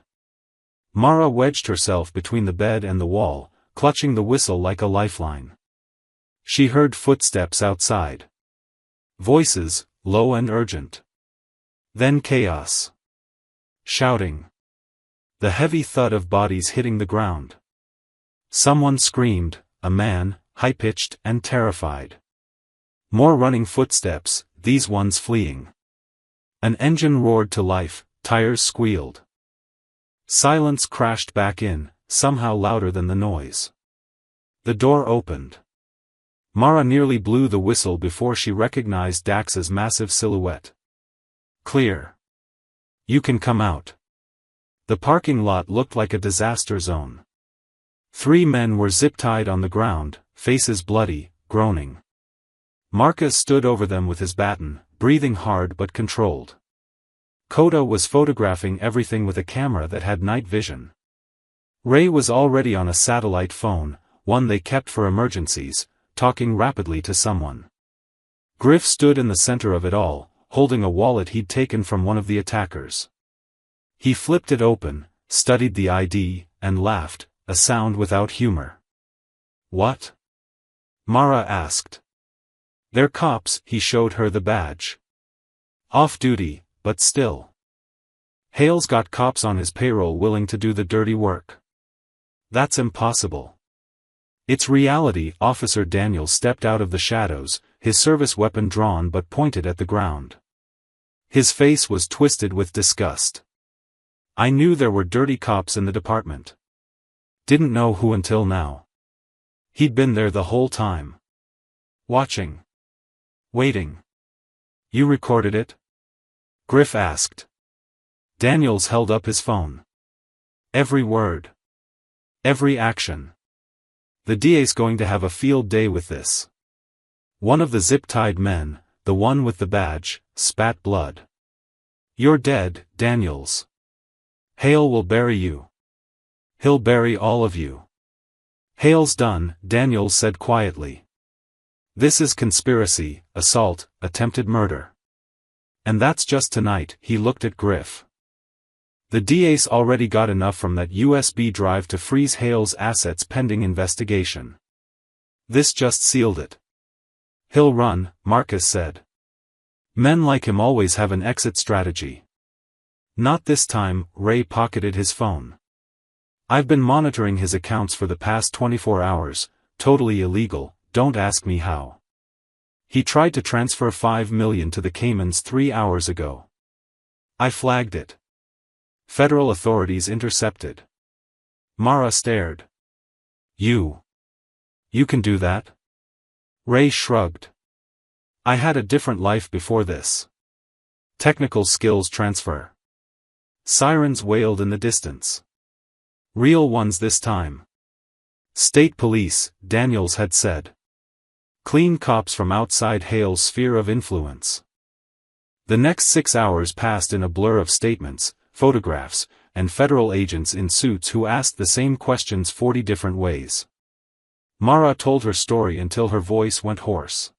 Mara wedged herself between the bed and the wall, clutching the whistle like a lifeline. She heard footsteps outside. Voices, low and urgent. Then chaos. Shouting. The heavy thud of bodies hitting the ground. Someone screamed, a man, high-pitched and terrified. More running footsteps, these ones fleeing. An engine roared to life, tires squealed. Silence crashed back in, somehow louder than the noise. The door opened. Mara nearly blew the whistle before she recognized Dax's massive silhouette. Clear. You can come out. The parking lot looked like a disaster zone. 3 men were zip-tied on the ground, faces bloody, groaning. Marcus stood over them with his baton, breathing hard but controlled. Coda was photographing everything with a camera that had night vision. Ray was already on a satellite phone, one they kept for emergencies, talking rapidly to someone. Griff stood in the center of it all, holding a wallet he'd taken from one of the attackers. He flipped it open, studied the ID, and laughed, a sound without humor. What? Mara asked. They're cops. He showed her the badge. Off duty, but still. Hale's got cops on his payroll willing to do the dirty work. That's impossible. It's reality. Officer Daniels stepped out of the shadows, his service weapon drawn but pointed at the ground. His face was twisted with disgust. I knew there were dirty cops in the department. Didn't know who until now. He'd been there the whole time. Watching. Waiting. You recorded it? Griff asked. Daniels held up his phone. Every word. Every action. The DA's going to have a field day with this. One of the zip-tied men, the one with the badge, spat blood. You're dead, Daniels. Hale will bury you. He'll bury all of you. Hale's done, Daniels said quietly. This is conspiracy, assault, attempted murder. And that's just tonight. He looked at Griff. The DA's already got enough from that USB drive to freeze Hale's assets pending investigation. This just sealed it. He'll run, Marcus said. Men like him always have an exit strategy. Not this time. Ray pocketed his phone. I've been monitoring his accounts for the past 24 hours, totally illegal, don't ask me how. He tried to transfer $5 million to the Caymans 3 hours ago. I flagged it. Federal authorities intercepted. Mara stared. You can do that? Ray shrugged. I had a different life before this. Technical skills transfer. Sirens wailed in the distance. Real ones this time. State police, Daniels had said. Clean cops from outside Hale's sphere of influence. The next 6 hours passed in a blur of statements, photographs, and federal agents in suits who asked the same questions 40 different ways. Mara told her story until her voice went hoarse.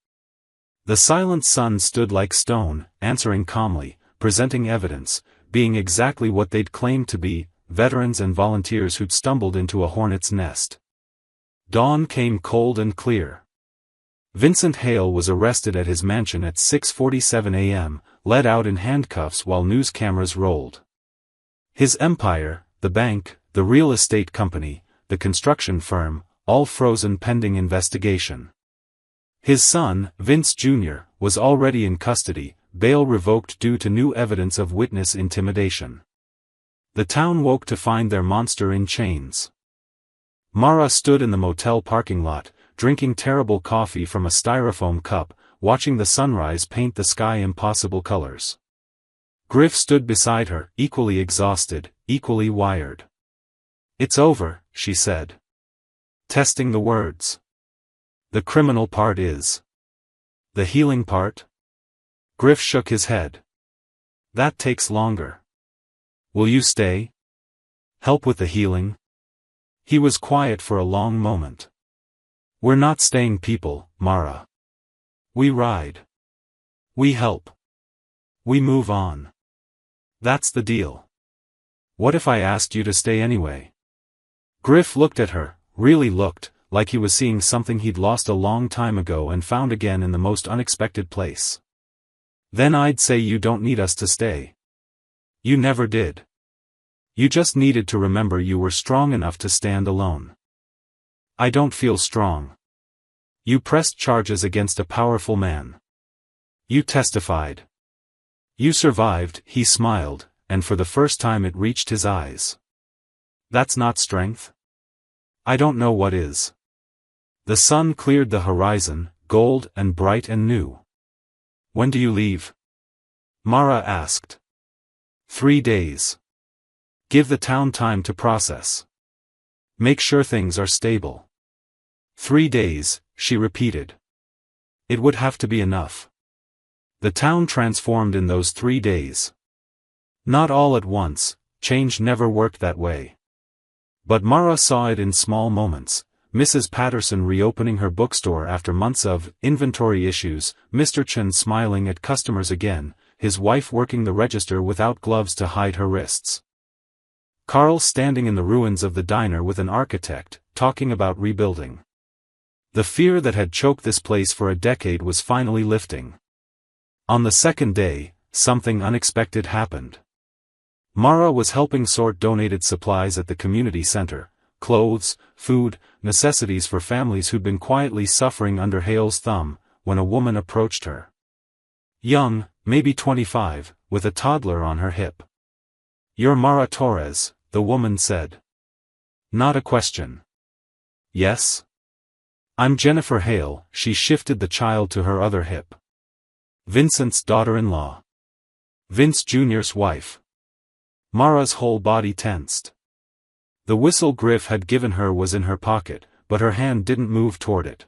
The silent sun stood like stone, answering calmly, presenting evidence, being exactly what they'd claimed to be, veterans and volunteers who'd stumbled into a hornet's nest. Dawn came cold and clear. Vincent Hale was arrested at his mansion at 6:47 a.m., led out in handcuffs while news cameras rolled. His empire, the bank, the real estate company, the construction firm, all frozen pending investigation. His son, Vince Jr., was already in custody, bail revoked due to new evidence of witness intimidation. The town woke to find their monster in chains. Mara stood in the motel parking lot, drinking terrible coffee from a styrofoam cup, watching the sunrise paint the sky impossible colors. Griff stood beside her, equally exhausted, equally wired. It's over, she said. Testing the words. The criminal part is. The healing part? Griff shook his head. That takes longer. Will you stay? Help with the healing? He was quiet for a long moment. We're not staying people, Mara. We ride. We help. We move on. That's the deal. What if I asked you to stay anyway? Griff looked at her, really looked, like he was seeing something he'd lost a long time ago and found again in the most unexpected place. Then I'd say you don't need us to stay. You never did. You just needed to remember you were strong enough to stand alone. I don't feel strong. You pressed charges against a powerful man. You testified. You survived. He smiled, and for the first time it reached his eyes. That's not strength? I don't know what is. The sun cleared the horizon, gold and bright and new. When do you leave? Mara asked. 3 days. Give the town time to process. Make sure things are stable. 3 days, she repeated. It would have to be enough. The town transformed in those 3 days. Not all at once, change never worked that way. But Mara saw it in small moments. Mrs. Patterson reopening her bookstore after months of inventory issues, Mr. Chen smiling at customers again, his wife working the register without gloves to hide her wrists. Carl standing in the ruins of the diner with an architect, talking about rebuilding. The fear that had choked this place for a decade was finally lifting. On the second day, something unexpected happened. Mara was helping sort donated supplies at the community center, clothes, food, necessities for families who'd been quietly suffering under Hale's thumb, when a woman approached her. Young, maybe 25, with a toddler on her hip. "You're Mara Torres," the woman said. Not a question. "Yes?" "I'm Jennifer Hale." She shifted the child to her other hip. "Vincent's daughter-in-law. Vince Jr.'s wife." Mara's whole body tensed. The whistle Griff had given her was in her pocket, but her hand didn't move toward it.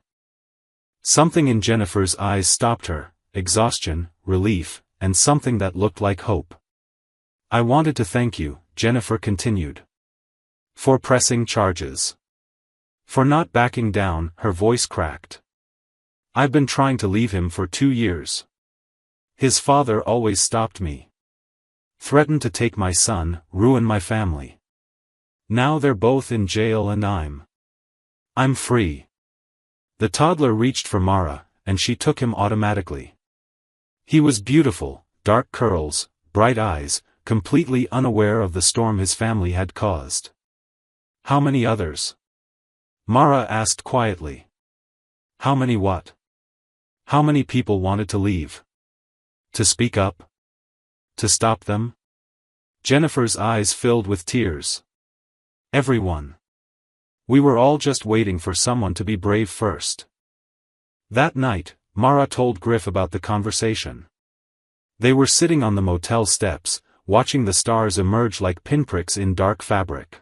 Something in Jennifer's eyes stopped her, exhaustion, relief, and something that looked like hope. "I wanted to thank you," Jennifer continued. "For pressing charges. For not backing down," her voice cracked. "I've been trying to leave him for 2 years. His father always stopped me. Threatened to take my son, ruin my family. Now they're both in jail and I'm free." The toddler reached for Mara, and she took him automatically. He was beautiful, dark curls, bright eyes, completely unaware of the storm his family had caused. "How many others?" Mara asked quietly. "How many what?" "How many people wanted to leave? To speak up? To stop them?" Jennifer's eyes filled with tears. "Everyone. We were all just waiting for someone to be brave first." That night, Mara told Griff about the conversation. They were sitting on the motel steps, watching the stars emerge like pinpricks in dark fabric.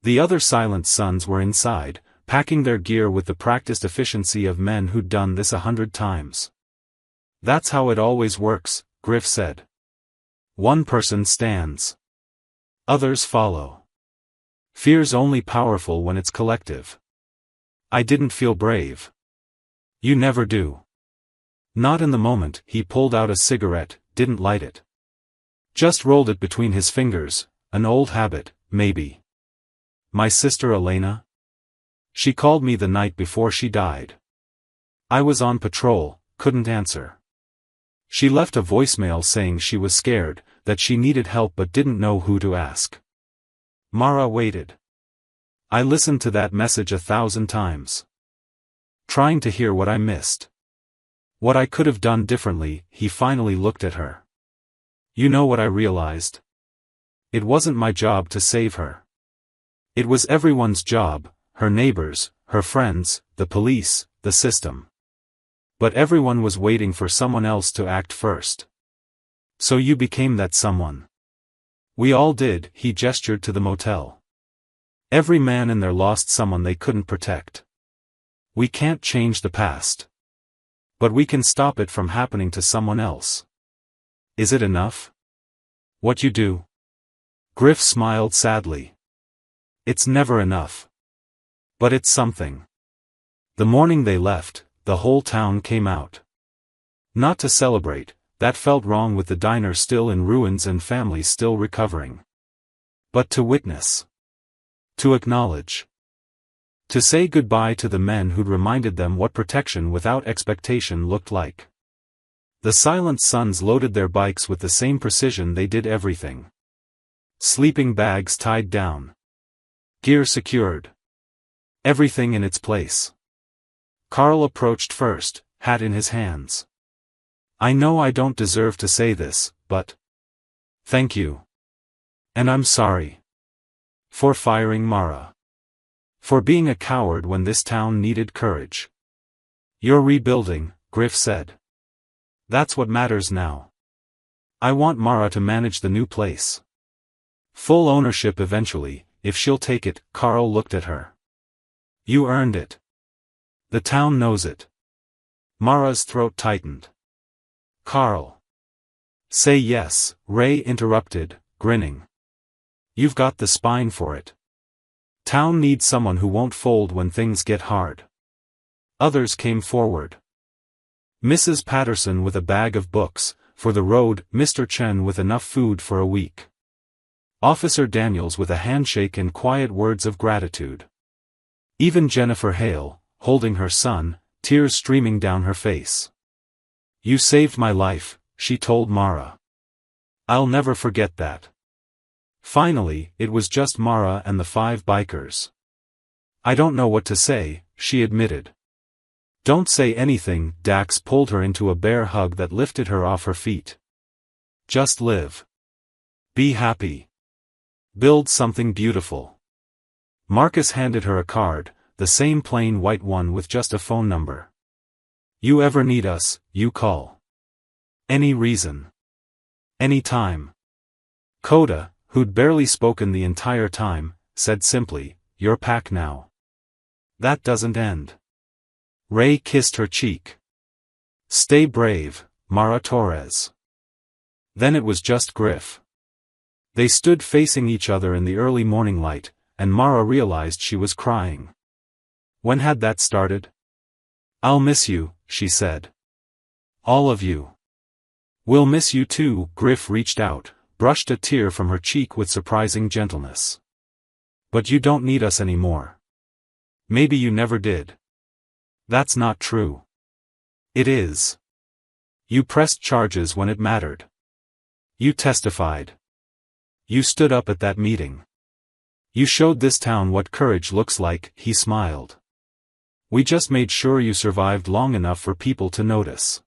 The other Silent Sons were inside, packing their gear with the practiced efficiency of men who'd done this 100 times. "That's how it always works," Griff said. "One person stands. Others follow. Fear's only powerful when it's collective. I didn't feel brave." "You never do." "Not in the moment." He pulled out a cigarette, didn't light it. Just rolled it between his fingers, an old habit, maybe. "My sister Elena? She called me the night before she died. I was on patrol, couldn't answer. She left a voicemail saying she was scared, that she needed help but didn't know who to ask." Mara waited. "I listened to that message 1,000 times. Trying to hear what I missed. What I could have done differently." He finally looked at her. "You know what I realized? It wasn't my job to save her. It was everyone's job, her neighbors, her friends, the police, the system. But everyone was waiting for someone else to act first. So you became that someone. We all did." He gestured to the motel. "Every man in there lost someone they couldn't protect. We can't change the past. But we can stop it from happening to someone else. Is it enough? What you do?" Griff smiled sadly. "It's never enough. But it's something." The morning they left, the whole town came out. Not to celebrate, that felt wrong with the diner still in ruins and families still recovering. But to witness. To acknowledge. To say goodbye to the men who'd reminded them what protection without expectation looked like. The Silent Sons loaded their bikes with the same precision they did everything. Sleeping bags tied down. Gear secured. Everything in its place. Carl approached first, hat in his hands. "I know I don't deserve to say this, but thank you. And I'm sorry. For firing Mara. For being a coward when this town needed courage. You're rebuilding," Griff said. "That's what matters now. I want Mara to manage the new place. Full ownership eventually, if she'll take it." Carl looked at her. "You earned it. The town knows it." Mara's throat tightened. "Carl." "Say yes," Ray interrupted, grinning. "You've got the spine for it. Town needs someone who won't fold when things get hard." Others came forward. Mrs. Patterson with a bag of books, for the road, Mr. Chen with enough food for a week. Officer Daniels with a handshake and quiet words of gratitude. Even Jennifer Hale, holding her son, tears streaming down her face. "You saved my life," she told Mara. "I'll never forget that." Finally, it was just Mara and the 5 bikers. "I don't know what to say," she admitted. "Don't say anything," Dax pulled her into a bear hug that lifted her off her feet. "Just live. Be happy. Build something beautiful." Marcus handed her a card, the same plain white one with just a phone number. "You ever need us, you call. Any reason. Any time." Coda, who'd barely spoken the entire time, said simply, "You're packed now. That doesn't end." Ray kissed her cheek. "Stay brave, Mara Torres." Then it was just Griff. They stood facing each other in the early morning light, and Mara realized she was crying. When had that started? "I'll miss you," she said. "All of you." "We'll miss you too." Griff reached out, brushed a tear from her cheek with surprising gentleness. "But you don't need us anymore. Maybe you never did." "That's not true." "It is. You pressed charges when it mattered. You testified. You stood up at that meeting. You showed this town what courage looks like." He smiled. "We just made sure you survived long enough for people to notice.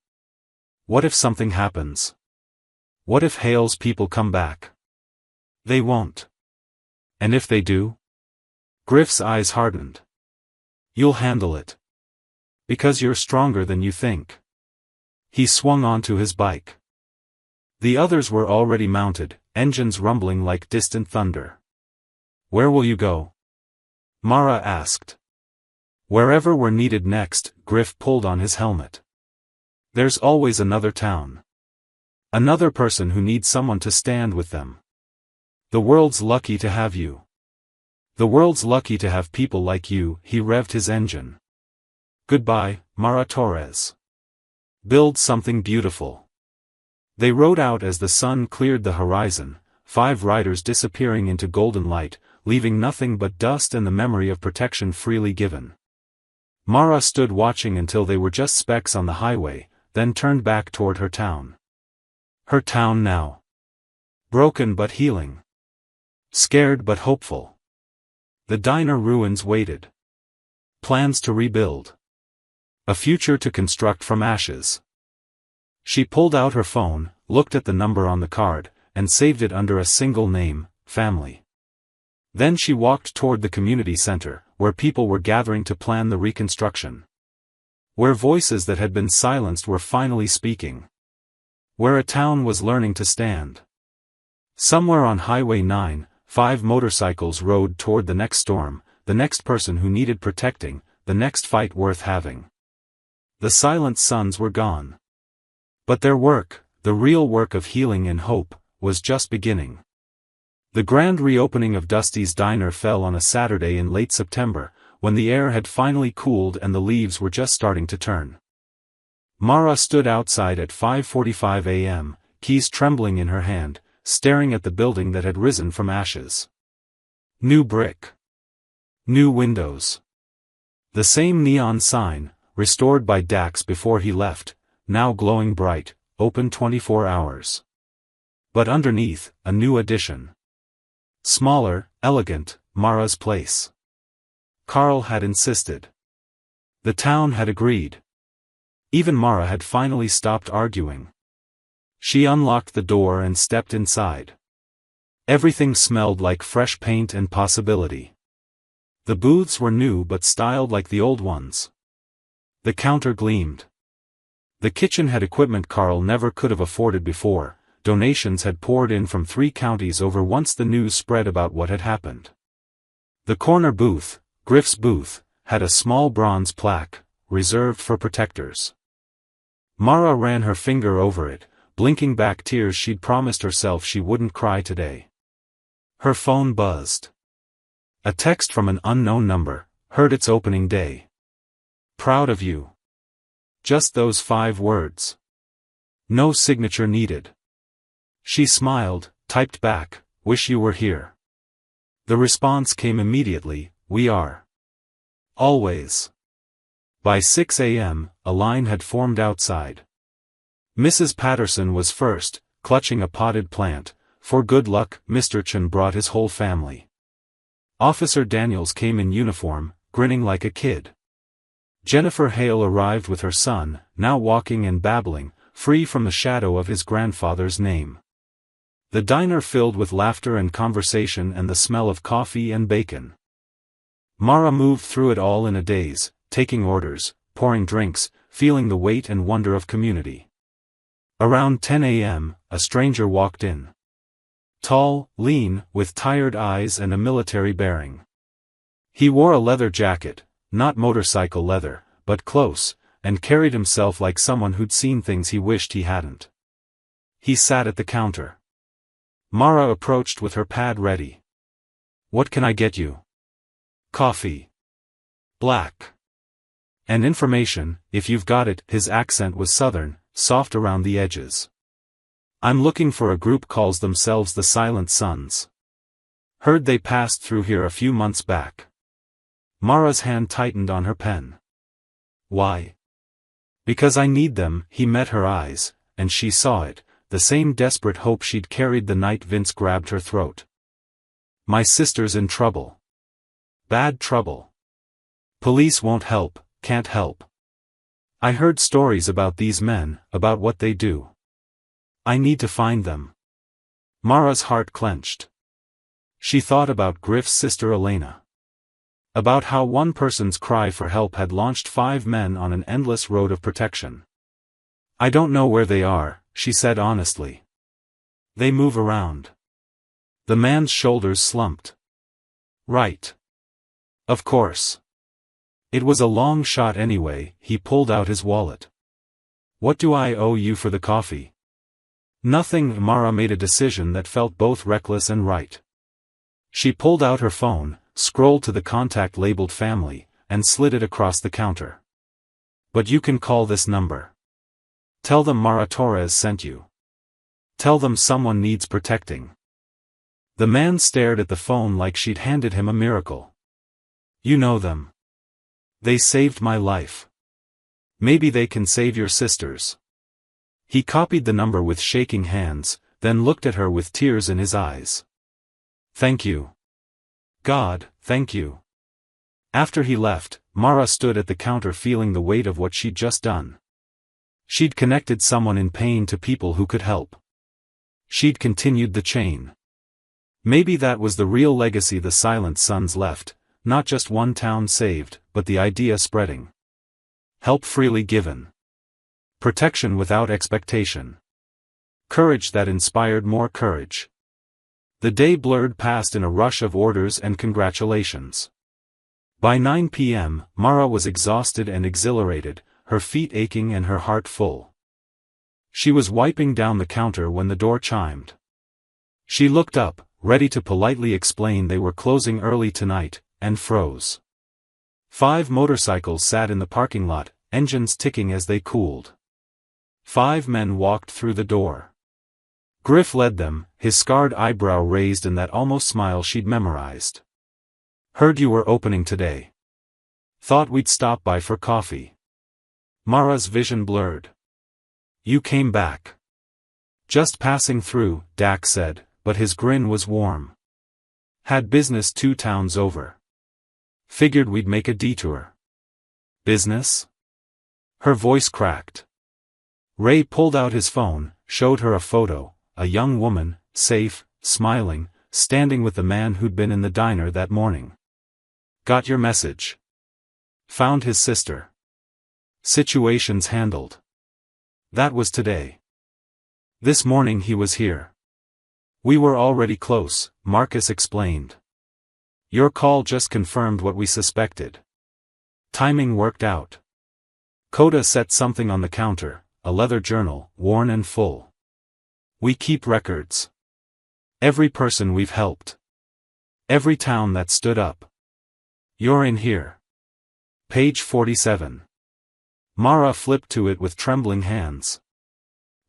What if something happens? What if Hale's people come back? They won't. And if they do?" Griff's eyes hardened. "You'll handle it. Because you're stronger than you think." He swung onto his bike. The others were already mounted, engines rumbling like distant thunder. "Where will you go?" Mara asked. "Wherever we're needed next." Griff pulled on his helmet. "There's always another town. Another person who needs someone to stand with them. The world's lucky to have you. The world's lucky to have people like you." He revved his engine. "Goodbye, Mara Torres. Build something beautiful." They rode out as the sun cleared the horizon, 5 riders disappearing into golden light, leaving nothing but dust and the memory of protection freely given. Mara stood watching until they were just specks on the highway, then turned back toward her town. Her town now. Broken but healing. Scared but hopeful. The diner ruins waited. Plans to rebuild. A future to construct from ashes. She pulled out her phone, looked at the number on the card, and saved it under a single name, family. Then she walked toward the community center, where people were gathering to plan the reconstruction. Where voices that had been silenced were finally speaking. Where a town was learning to stand. Somewhere on Highway 9, 5 motorcycles rode toward the next storm, the next person who needed protecting, the next fight worth having. The silent suns were gone. But their work, the real work of healing and hope, was just beginning. The grand reopening of Dusty's Diner fell on a Saturday in late September, when the air had finally cooled and the leaves were just starting to turn. Mara stood outside at 5:45 a.m., keys trembling in her hand, staring at the building that had risen from ashes. New brick. New windows. The same neon sign, restored by Dax before he left, now glowing bright, open 24 hours. But underneath, a new addition. Smaller, elegant, Mara's place. Carl had insisted. The town had agreed. Even Mara had finally stopped arguing. She unlocked the door and stepped inside. Everything smelled like fresh paint and possibility. The booths were new but styled like the old ones. The counter gleamed. The kitchen had equipment Carl never could have afforded before. Donations had poured in from 3 counties over once the news spread about what had happened. The corner booth, Griff's booth, had a small bronze plaque, reserved for protectors. Mara ran her finger over it, blinking back tears she'd promised herself she wouldn't cry today. Her phone buzzed. A text from an unknown number, heard its opening day. Proud of you. Just those 5 words. No signature needed. She smiled, typed back, wish you were here. The response came immediately, we are. Always. By 6 a.m., a line had formed outside. Mrs. Patterson was first, clutching a potted plant. For good luck, Mr. Chen brought his whole family. Officer Daniels came in uniform, grinning like a kid. Jennifer Hale arrived with her son, now walking and babbling, free from the shadow of his grandfather's name. The diner filled with laughter and conversation and the smell of coffee and bacon. Mara moved through it all in a daze, taking orders, pouring drinks, feeling the weight and wonder of community. Around 10 a.m., a stranger walked in. Tall, lean, with tired eyes and a military bearing. He wore a leather jacket, not motorcycle leather, but close, and carried himself like someone who'd seen things he wished he hadn't. He sat at the counter. Mara approached with her pad ready. What can I get you? Coffee. Black. And information, if you've got it. His accent was southern, soft around the edges. I'm looking for a group calls themselves the Silent Sons. Heard they passed through here a few months back. Mara's hand tightened on her pen. Why? Because I need them. He met her eyes, and she saw it, the same desperate hope she'd carried the night Vince grabbed her throat. My sister's in trouble. Bad trouble. Police won't help, can't help. I heard stories about these men, about what they do. I need to find them. Mara's heart clenched. She thought about Griff's sister Elena. About how one person's cry for help had launched 5 men on an endless road of protection. I don't know where they are, she said honestly. They move around. The man's shoulders slumped. Right. Of course. It was a long shot anyway. He pulled out his wallet. What do I owe you for the coffee? Nothing. Mara made a decision that felt both reckless and right. She pulled out her phone, scrolled to the contact labeled family, and slid it across the counter. But you can call this number. Tell them Mara Torres sent you. Tell them someone needs protecting. The man stared at the phone like she'd handed him a miracle. You know them. They saved my life. Maybe they can save your sister's. He copied the number with shaking hands, then looked at her with tears in his eyes. Thank you. God, thank you. After he left, Mara stood at the counter feeling the weight of what she'd just done. She'd connected someone in pain to people who could help. She'd continued the chain. Maybe that was the real legacy the Silent Sons left, not just one town saved, but the idea spreading. Help freely given. Protection without expectation. Courage that inspired more courage. The day blurred past in a rush of orders and congratulations. By 9 p.m., Mara was exhausted and exhilarated, her feet aching and her heart full. She was wiping down the counter when the door chimed. She looked up, ready to politely explain they were closing early tonight, and froze. 5 motorcycles sat in the parking lot, engines ticking as they cooled. 5 men walked through the door. Griff led them, his scarred eyebrow raised in that almost smile she'd memorized. Heard you were opening today. Thought we'd stop by for coffee. Mara's vision blurred. You came back. Just passing through, Dak said, but his grin was warm. Had business 2 towns over. Figured we'd make a detour. Business? Her voice cracked. Ray pulled out his phone, showed her a photo, a young woman, safe, smiling, standing with the man who'd been in the diner that morning. Got your message. Found his sister. Situations handled. That was today. This morning he was here. We were already close, Marcus explained. Your call just confirmed what we suspected. Timing worked out. Coda set something on the counter, a leather journal, worn and full. We keep records. Every person we've helped. Every town that stood up. You're in here. Page 47. Mara flipped to it with trembling hands.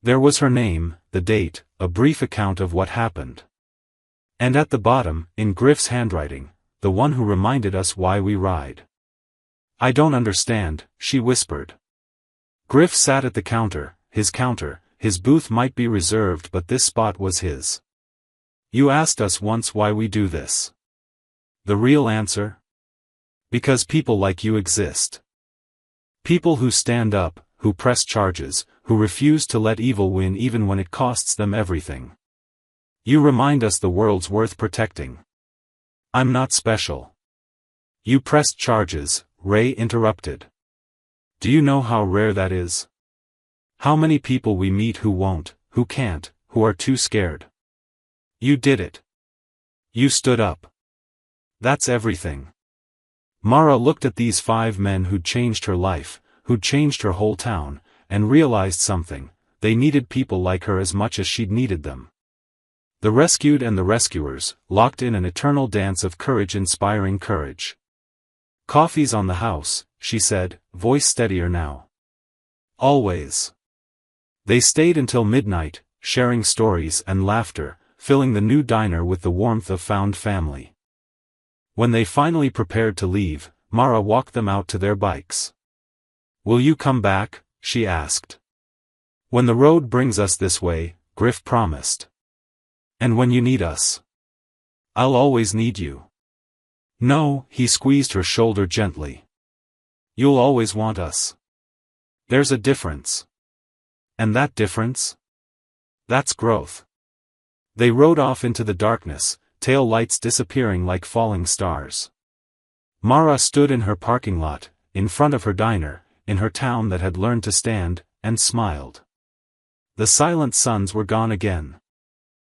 There was her name, the date, a brief account of what happened. And at the bottom, in Griff's handwriting, the one who reminded us why we ride. I don't understand, she whispered. Griff sat at the counter, his booth might be reserved but this spot was his. You asked us once why we do this. The real answer? Because people like you exist. People who stand up, who press charges, who refuse to let evil win even when it costs them everything. You remind us the world's worth protecting. I'm not special. You pressed charges, Ray interrupted. Do you know how rare that is? How many people we meet who won't, who can't, who are too scared. You did it. You stood up. That's everything. Mara looked at these 5 men who'd changed her life, who'd changed her whole town, and realized something: they needed people like her as much as she'd needed them. The rescued and the rescuers, locked in an eternal dance of courage inspiring courage. Coffee's on the house, she said, voice steadier now. Always. They stayed until midnight, sharing stories and laughter, filling the new diner with the warmth of found family. When they finally prepared to leave, Mara walked them out to their bikes. Will you come back? She asked. When the road brings us this way, Griff promised. And when you need us. I'll always need you. No, he squeezed her shoulder gently. You'll always want us. There's a difference. And that difference? That's growth. They rode off into the darkness, tail lights disappearing like falling stars. Mara stood in her parking lot, in front of her diner, in her town that had learned to stand, and smiled. The silent suns were gone again.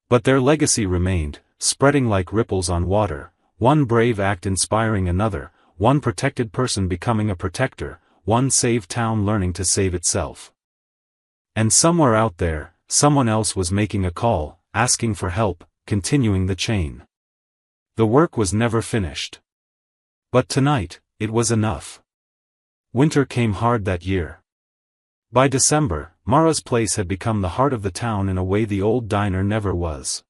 But their legacy remained, spreading like ripples on water, one brave act inspiring another, one protected person becoming a protector, one saved town learning to save itself. And somewhere out there, someone else was making a call, asking for help, continuing the chain. The work was never finished. But tonight, it was enough. Winter came hard that year. By December, Mara's place had become the heart of the town in a way the old diner never was.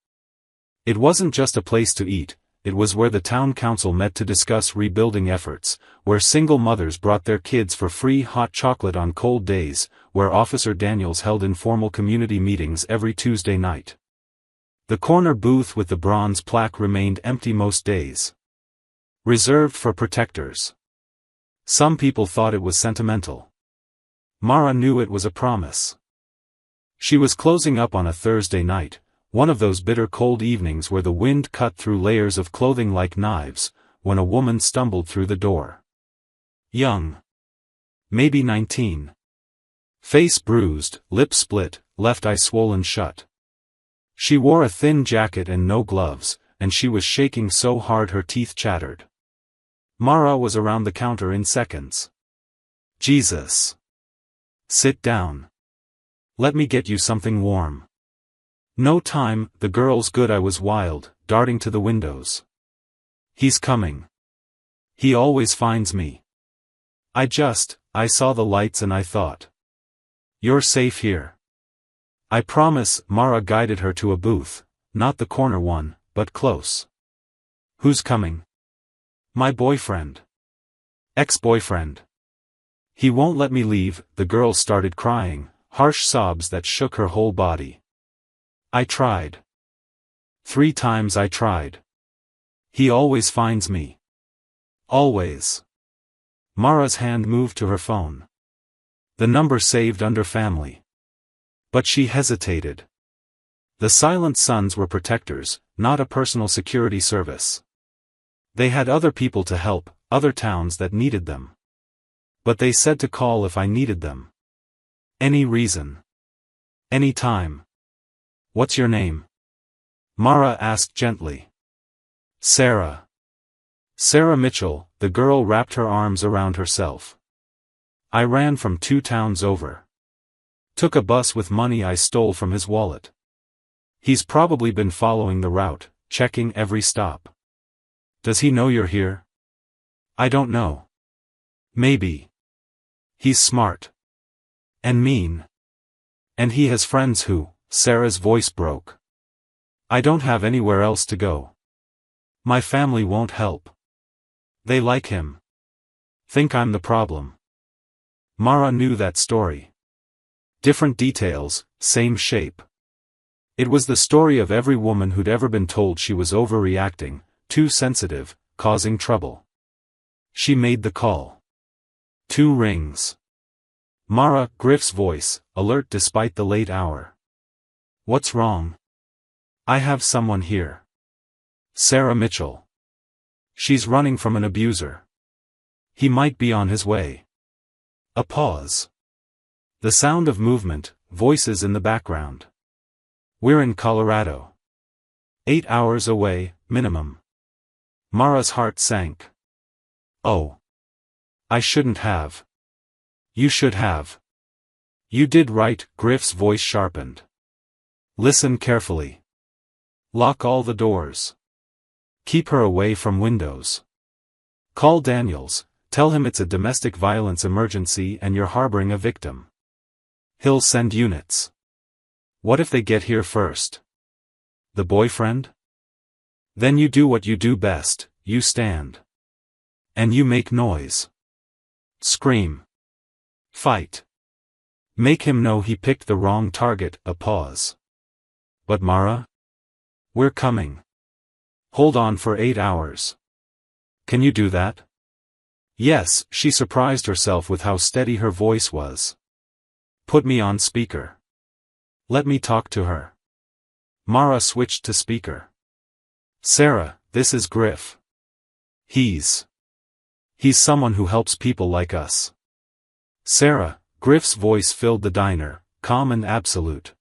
It wasn't just a place to eat, it was where the town council met to discuss rebuilding efforts, where single mothers brought their kids for free hot chocolate on cold days, where Officer Daniels held informal community meetings every Tuesday night. The corner booth with the bronze plaque remained empty most days. Reserved for protectors. Some people thought it was sentimental. Mara knew it was a promise. She was closing up on a Thursday night, one of those bitter cold evenings where the wind cut through layers of clothing like knives, when a woman stumbled through the door. Young. Maybe 19. Face bruised, lip split, left eye swollen shut. She wore a thin jacket and no gloves, and she was shaking so hard her teeth chattered. Mara was around the counter in seconds. Jesus. Sit down. Let me get you something warm. No time, the girl's good. I was wild, darting to the windows. He's coming. He always finds me. I saw the lights and I thought. You're safe here. I promise. Mara guided her to a booth, not the corner one, but close. Who's coming? My boyfriend. Ex-boyfriend. He won't let me leave. The girl started crying, harsh sobs that shook her whole body. I tried. 3 times I tried. He always finds me. Always. Mara's hand moved to her phone. The number saved under family. But she hesitated. The Silent Sons were protectors, not a personal security service. They had other people to help, other towns that needed them. But they said to call if I needed them. Any reason. Any time. What's your name? Mara asked gently. Sarah. Sarah Mitchell. The girl wrapped her arms around herself. I ran from 2 towns over. Took a bus with money I stole from his wallet. He's probably been following the route, checking every stop. Does he know you're here? I don't know. Maybe. He's smart. And mean. And he has friends who, Sarah's voice broke. I don't have anywhere else to go. My family won't help. They like him. Think I'm the problem. Mara knew that story. Different details, same shape. It was the story of every woman who'd ever been told she was overreacting, too sensitive, causing trouble. She made the call. 2 rings. Mara, Griff's voice, alert despite the late hour. What's wrong? I have someone here. Sarah Mitchell. She's running from an abuser. He might be on his way. A pause. The sound of movement, voices in the background. We're in Colorado. 8 hours away, minimum. Mara's heart sank. Oh. I shouldn't have. You should have. You did right, Griff's voice sharpened. Listen carefully. Lock all the doors. Keep her away from windows. Call Daniels, tell him it's a domestic violence emergency and you're harboring a victim. He'll send units. What if they get here first? The boyfriend? Then you do what you do best, you stand. And you make noise. Scream. Fight. Make him know he picked the wrong target. A pause. But Mara? We're coming. Hold on for 8 hours. Can you do that? Yes, she surprised herself with how steady her voice was. Put me on speaker. Let me talk to her. Mara switched to speaker. Sarah, this is Griff. He's someone who helps people like us. Sarah, Griff's voice filled the diner, calm and absolute.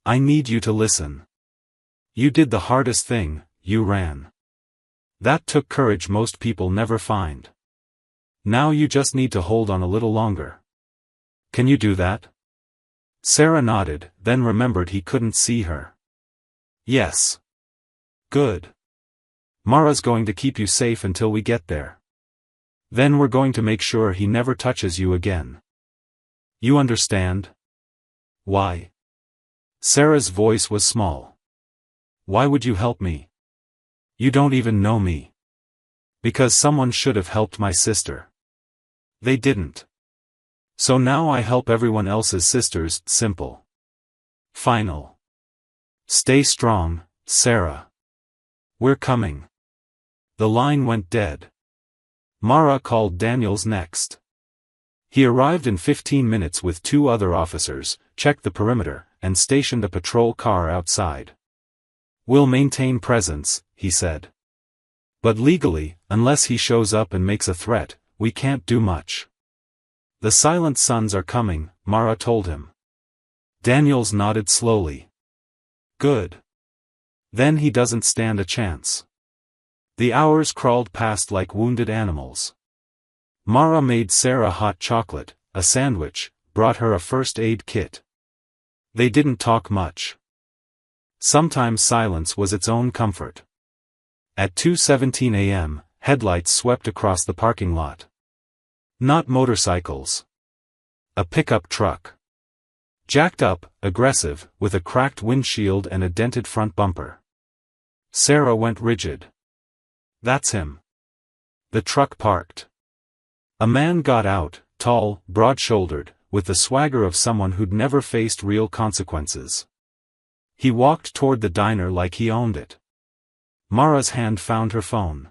I need you to listen. You did the hardest thing, you ran. That took courage most people never find. Now you just need to hold on a little longer. Can you do that? Sarah nodded, then remembered he couldn't see her. Yes. Good. Mara's going to keep you safe until we get there. Then we're going to make sure he never touches you again. You understand? Why? Sarah's voice was small. Why would you help me? You don't even know me. Because someone should have helped my sister. They didn't. So now I help everyone else's sisters. Simple. Final. Stay strong, Sarah. We're coming. The line went dead. Mara called Daniels next. He arrived in 15 minutes with 2 other officers, checked the perimeter, and stationed a patrol car outside. We'll maintain presence, he said. But legally, unless he shows up and makes a threat, we can't do much. The Silent Sons are coming, Mara told him. Daniels nodded slowly. Good. Then he doesn't stand a chance. The hours crawled past like wounded animals. Mara made Sarah hot chocolate, a sandwich, brought her a first aid kit. They didn't talk much. Sometimes silence was its own comfort. At 2:17 a.m., headlights swept across the parking lot. Not motorcycles. A pickup truck. Jacked up, aggressive, with a cracked windshield and a dented front bumper. Sarah went rigid. That's him. The truck parked. A man got out, tall, broad-shouldered, with the swagger of someone who'd never faced real consequences. He walked toward the diner like he owned it. Mara's hand found her phone.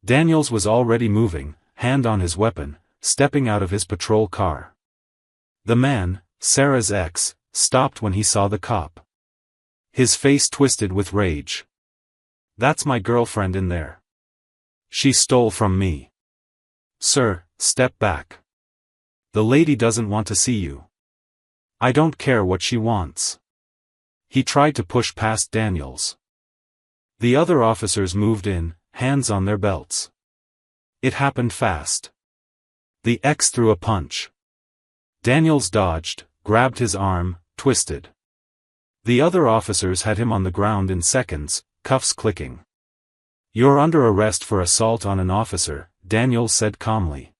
Daniels was already moving, hand on his weapon, stepping out of his patrol car. The man, Sarah's ex, stopped when he saw the cop. His face twisted with rage. That's my girlfriend in there. She stole from me. Sir, step back. The lady doesn't want to see you. I don't care what she wants. He tried to push past Daniels. The other officers moved in, hands on their belts. It happened fast. The ex threw a punch. Daniels dodged, grabbed his arm, twisted. The other officers had him on the ground in seconds, cuffs clicking. You're under arrest for assault on an officer, Daniels said calmly.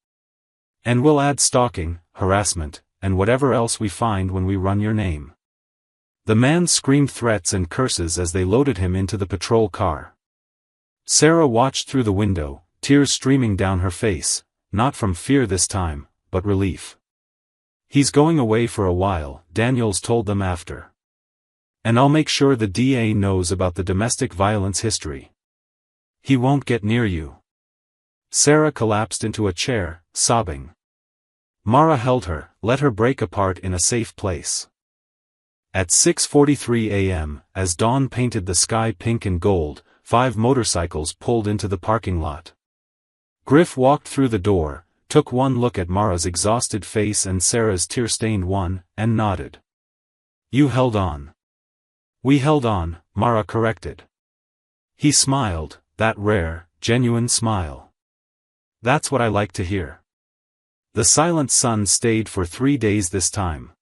And we'll add stalking, harassment, and whatever else we find when we run your name. The man screamed threats and curses as they loaded him into the patrol car. Sarah watched through the window, tears streaming down her face, not from fear this time, but relief. "He's going away for a while," Daniels told them after. "And I'll make sure the DA knows about the domestic violence history. He won't get near you." Sarah collapsed into a chair, sobbing. Mara held her, let her break apart in a safe place. At 6:43 a.m., as dawn painted the sky pink and gold, 5 motorcycles pulled into the parking lot. Griff walked through the door, took one look at Mara's exhausted face and Sarah's tear-stained one, and nodded. "You held on." "We held on," Mara corrected. He smiled, that rare, genuine smile. "That's what I like to hear." The silent sun stayed for 3 days this time.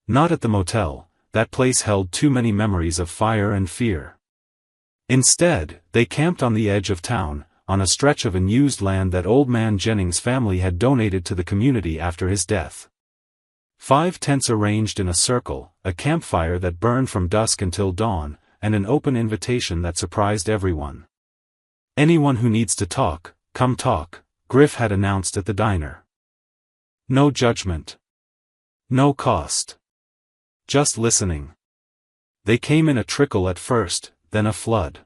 Not at the motel, that place held too many memories of fire and fear. Instead, they camped on the edge of town, on a stretch of unused land that Old Man Jennings' family had donated to the community after his death. 5 tents arranged in a circle, a campfire that burned from dusk until dawn, and an open invitation that surprised everyone. "Anyone who needs to talk, come talk," Griff had announced at the diner. "No judgment. No cost. Just listening." They came in a trickle at first, then a flood.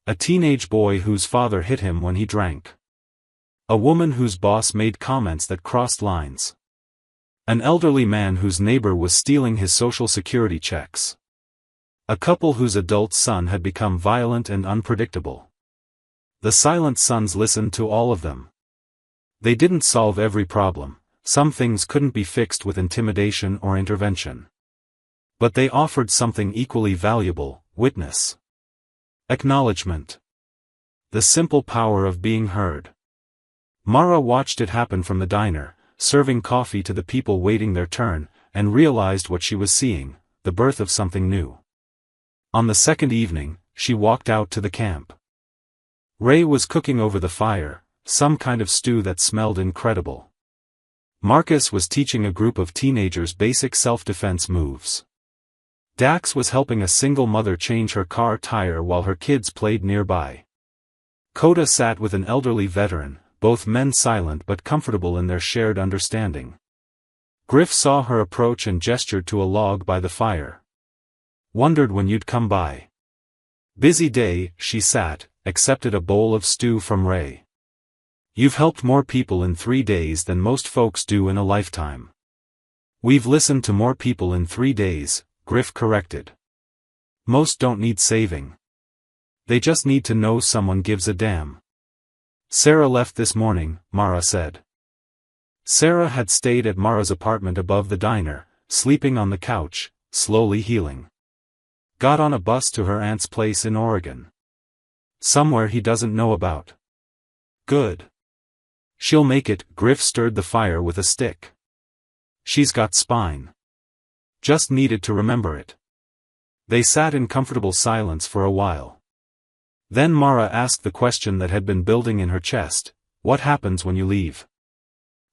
A teenage boy whose father hit him when he drank. A woman whose boss made comments that crossed lines. An elderly man whose neighbor was stealing his social security checks. A couple whose adult son had become violent and unpredictable. The Silent Sons listened to all of them. They didn't solve every problem, some things couldn't be fixed with intimidation or intervention. But they offered something equally valuable: witness. Acknowledgement. The simple power of being heard. Mara watched it happen from the diner, serving coffee to the people waiting their turn, and realized what she was seeing: the birth of something new. On the second evening, she walked out to the camp. Ray was cooking over the fire, some kind of stew that smelled incredible. Marcus was teaching a group of teenagers basic self-defense moves. Dax was helping a single mother change her car tire while her kids played nearby. Coda sat with an elderly veteran, both men silent but comfortable in their shared understanding. Griff saw her approach and gestured to a log by the fire. "Wondered when you'd come by." "Busy day," she sat, accepted a bowl of stew from Ray. "You've helped more people in 3 days than most folks do in a lifetime." "We've listened to more people in 3 days," Griff corrected. "Most don't need saving. They just need to know someone gives a damn." "Sarah left this morning," Mara said. Sarah had stayed at Mara's apartment above the diner, sleeping on the couch, slowly healing. Got on a bus to her aunt's place in Oregon. Somewhere he doesn't know about. "Good. She'll make it." Griff stirred the fire with a stick. "She's got spine. Just needed to remember it." They sat in comfortable silence for a while. Then Mara asked the question that had been building in her chest: "What happens when you leave?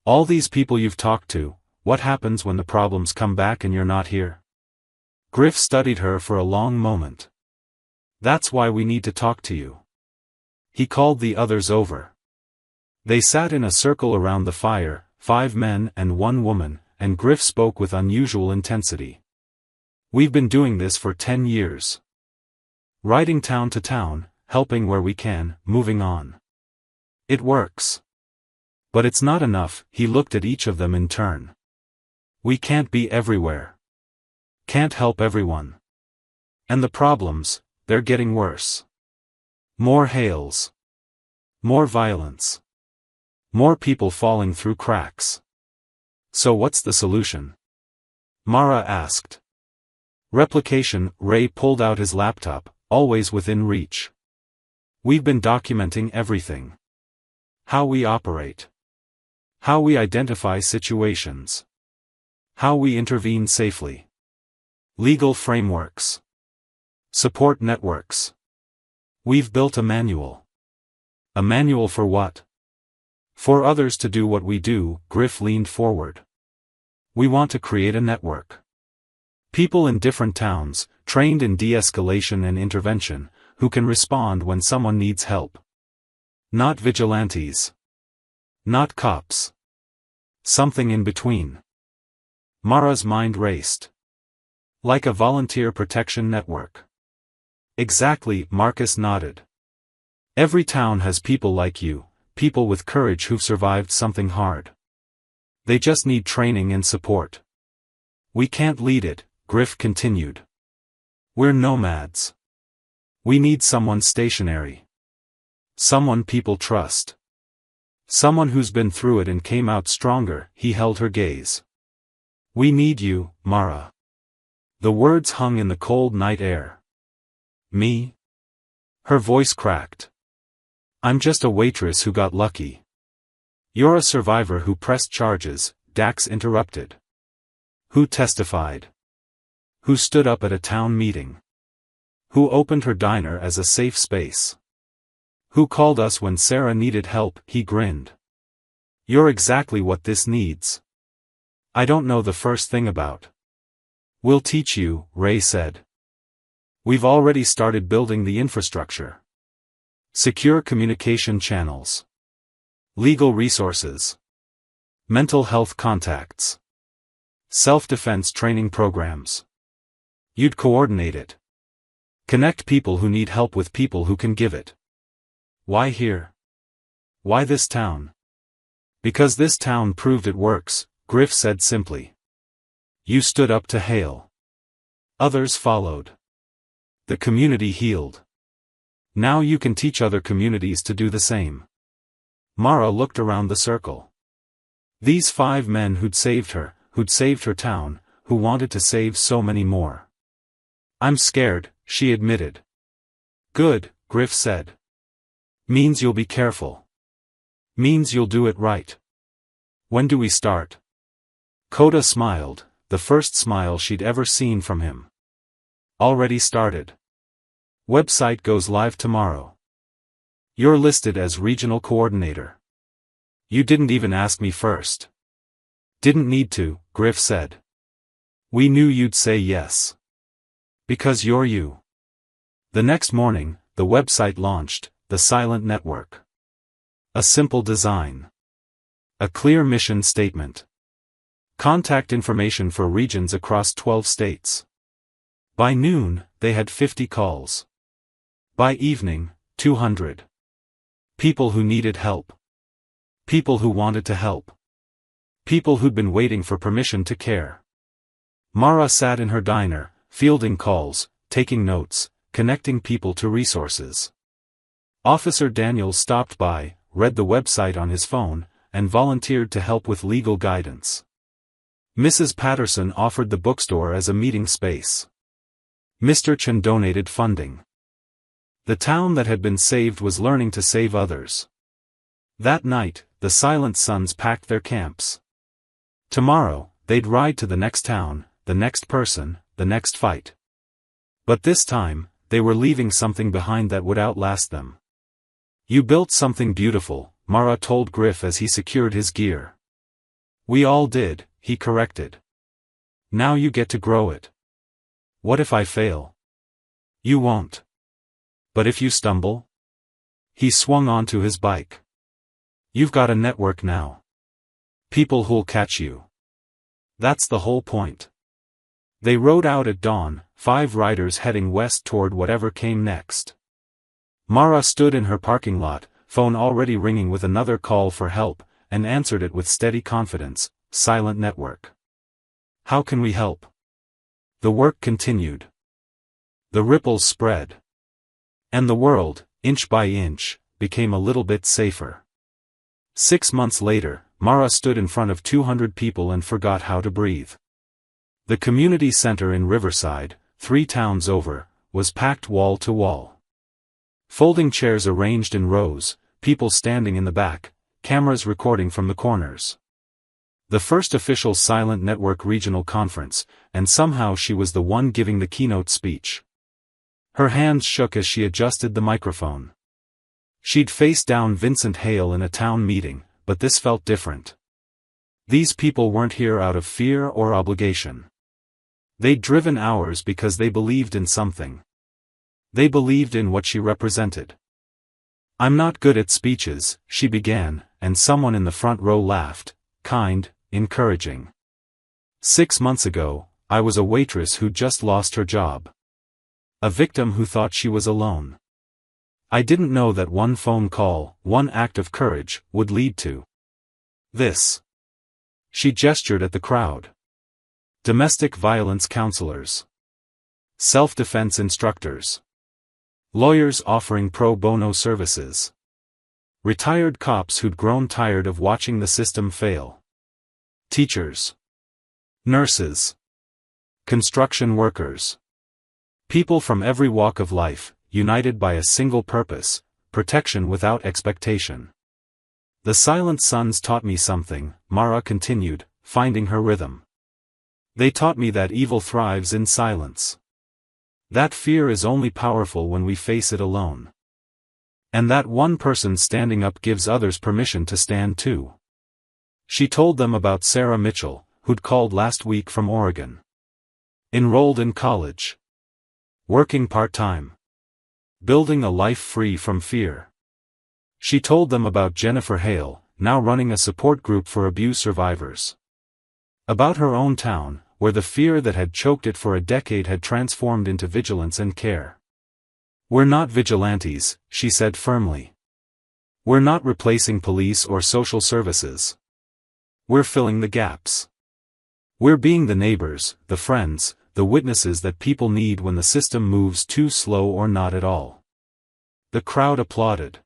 All these people you've talked to, what happens when the problems come back and you're not here?" Griff studied her for a long moment. "That's why we need to talk to you." He called the others over. They sat in a circle around the fire, 5 men and 1 woman, and Griff spoke with unusual intensity. "We've been doing this for 10 years. Riding town to town, helping where we can, moving on. It works. But it's not enough." He looked at each of them in turn. "We can't be everywhere. Can't help everyone. And the problems, they're getting worse. More hails. More violence. More people falling through cracks. So what's the solution?" Mara asked. "Replication." Ray pulled out his laptop, always within reach. "We've been documenting everything. How we operate. How we identify situations. How we intervene safely. Legal frameworks. Support networks. We've built a manual." "A manual for what?" "For others to do what we do." Griff leaned forward. "We want to create a network. People in different towns, trained in de-escalation and intervention, who can respond when someone needs help. Not vigilantes. Not cops. Something in between. Mara's mind raced. Like a volunteer protection network. Exactly, Marcus nodded. Every town has people like you, people with courage who've survived something hard. They just need training and support. We can't lead it, Griff continued. We're nomads. We need someone stationary. Someone people trust. Someone who's been through it and came out stronger. He held her gaze. We need you, Mara. The words hung in the cold night air. Me? Her voice cracked. I'm just a waitress who got lucky. You're a survivor who pressed charges, Dax interrupted. Who testified? Who stood up at a town meeting? Who opened her diner as a safe space? Who called us when Sarah needed help? He grinned. You're exactly what this needs. I don't know the first thing about. We'll teach you, Ray said. We've already started building the infrastructure. Secure communication channels. Legal resources. Mental health contacts. Self-defense training programs. You'd coordinate it. Connect people who need help with people who can give it. Why here? Why this town? Because this town proved it works, Griff said simply. You stood up to hail. Others followed. The community healed. Now you can teach other communities to do the same. Mara looked around the circle. These 5 men who'd saved her town, who wanted to save so many more. I'm scared, she admitted. Good, Griff said. Means you'll be careful. Means you'll do it right. When do we start? Coda smiled, the first smile she'd ever seen from him. Already started. Website goes live tomorrow. You're listed as regional coordinator. You didn't even ask me first. Didn't need to, Griff said. We knew you'd say yes. Because you're you. The next morning, the website launched, the Silent Network. A simple design. A clear mission statement. Contact information for regions across 12 states. By noon, they had 50 calls. By evening, 200. People who needed help. People who wanted to help. People who'd been waiting for permission to care. Mara sat in her diner, fielding calls, taking notes, connecting people to resources. Officer Daniel stopped by, read the website on his phone, and volunteered to help with legal guidance. Mrs. Patterson offered the bookstore as a meeting space. Mr. Chen donated funding. The town that had been saved was learning to save others. That night, the Silent Sons packed their camps. Tomorrow, they'd ride to the next town, the next person, the next fight. But this time, they were leaving something behind that would outlast them. You built something beautiful, Mara told Griff as he secured his gear. We all did, he corrected. Now you get to grow it. What if I fail? You won't. But if you stumble? He swung onto his bike. You've got a network now. People who'll catch you. That's the whole point. They rode out at dawn, 5 riders heading west toward whatever came next. Mara stood in her parking lot, phone already ringing with another call for help, and answered it with steady confidence. Silent Network. How can we help? The work continued. The ripples spread. And the world, inch by inch, became a little bit safer. 6 months later, Mara stood in front of 200 people and forgot how to breathe. The community center in Riverside, 3 towns over, was packed wall to wall. Folding chairs arranged in rows, people standing in the back, cameras recording from the corners. The first official Silent Network regional conference, and somehow she was the one giving the keynote speech. Her hands shook as she adjusted the microphone. She'd faced down Vincent Hale in a town meeting, but this felt different. These people weren't here out of fear or obligation. They'd driven hours because they believed in something. They believed in what she represented. "I'm not good at speeches," she began, and someone in the front row laughed, kind, encouraging. "6 months ago, I was a waitress who just lost her job. A victim who thought she was alone. I didn't know that one phone call, one act of courage, would lead to this." She gestured at the crowd. Domestic violence counselors. Self-defense instructors. Lawyers offering pro bono services. Retired cops who'd grown tired of watching the system fail. Teachers. Nurses. Construction workers. People from every walk of life, united by a single purpose, protection without expectation. "The silent sons taught me something," Mara continued, finding her rhythm. "They taught me that evil thrives in silence. That fear is only powerful when we face it alone. And that one person standing up gives others permission to stand too." She told them about Sarah Mitchell, who'd called last week from Oregon. Enrolled in college. Working part-time. Building a life free from fear. She told them about Jennifer Hale, now running a support group for abuse survivors. About her own town, where the fear that had choked it for a decade had transformed into vigilance and care. "We're not vigilantes," she said firmly. "We're not replacing police or social services. We're filling the gaps. We're being the neighbors, the friends, the witnesses that people need when the system moves too slow or not at all." The crowd applauded.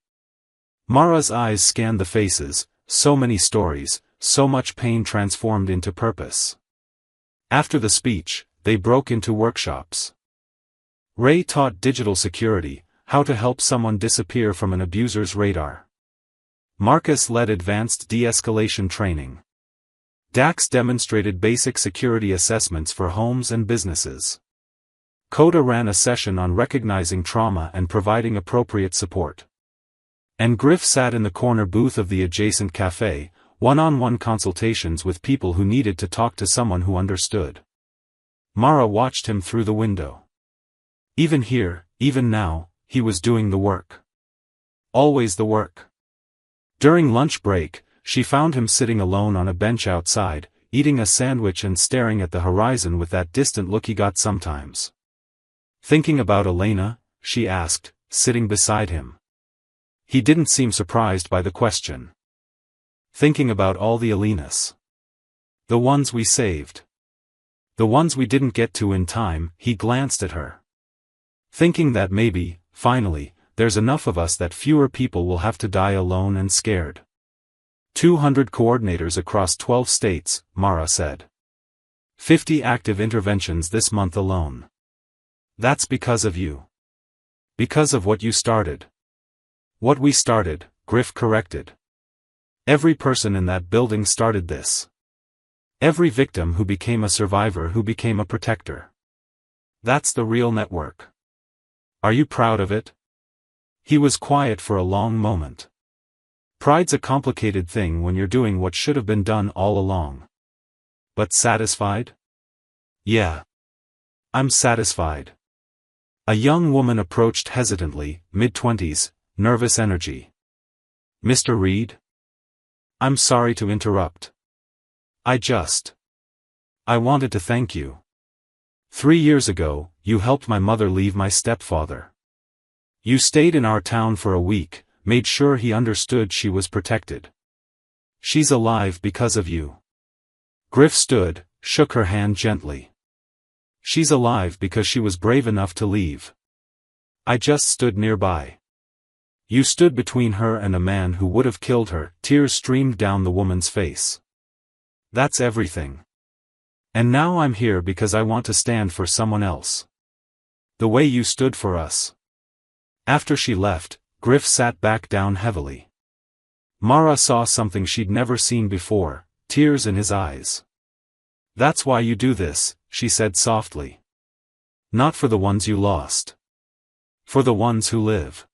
Mara's eyes scanned the faces, so many stories, so much pain transformed into purpose. After the speech, they broke into workshops. Ray taught digital security, how to help someone disappear from an abuser's radar. Marcus led advanced de-escalation training. Dax demonstrated basic security assessments for homes and businesses. Coda ran a session on recognizing trauma and providing appropriate support. And Griff sat in the corner booth of the adjacent cafe, one-on-one consultations with people who needed to talk to someone who understood. Mara watched him through the window. Even here, even now, he was doing the work. Always the work. During lunch break, she found him sitting alone on a bench outside, eating a sandwich and staring at the horizon with that distant look he got sometimes. "Thinking about Elena?" she asked, sitting beside him. He didn't seem surprised by the question. "Thinking about all the Elenas. The ones we saved. The ones we didn't get to in time." He glanced at her. "Thinking that maybe, finally, there's enough of us that fewer people will have to die alone and scared." 200 coordinators across 12 states, Mara said. 50 active interventions this month alone. "That's because of you. Because of what you started." "What we started," Griff corrected. "Every person in that building started this. Every victim who became a survivor who became a protector. That's the real network. Are you proud of it?" He was quiet for a long moment. Pride's a complicated thing when you're doing what should have been done all along. But satisfied? "Yeah. I'm satisfied." A young woman approached hesitantly, mid-20s, nervous energy. "Mr. Reed? I'm sorry to interrupt. I wanted to thank you. 3 years ago, you helped my mother leave my stepfather. You stayed in our town for a week, made sure he understood she was protected. She's alive because of you." Griff stood, shook her hand gently. "She's alive because she was brave enough to leave. I just stood nearby. You stood between her and a man who would have killed her." Tears streamed down the woman's face. "That's everything. And now I'm here because I want to stand for someone else. The way you stood for us." After she left, Griff sat back down heavily. Mara saw something she'd never seen before, tears in his eyes. "That's why you do this," she said softly. "Not for the ones you lost. For the ones who live."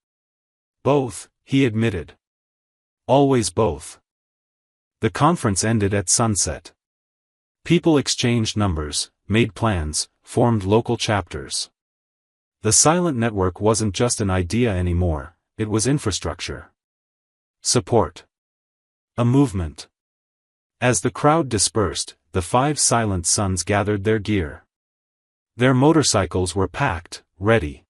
"Both," he admitted. "Always both." The conference ended at sunset. People exchanged numbers, made plans, formed local chapters. The silent network wasn't just an idea anymore, it was infrastructure. Support. A movement. As the crowd dispersed, the 5 silent sons gathered their gear. Their motorcycles were packed, ready.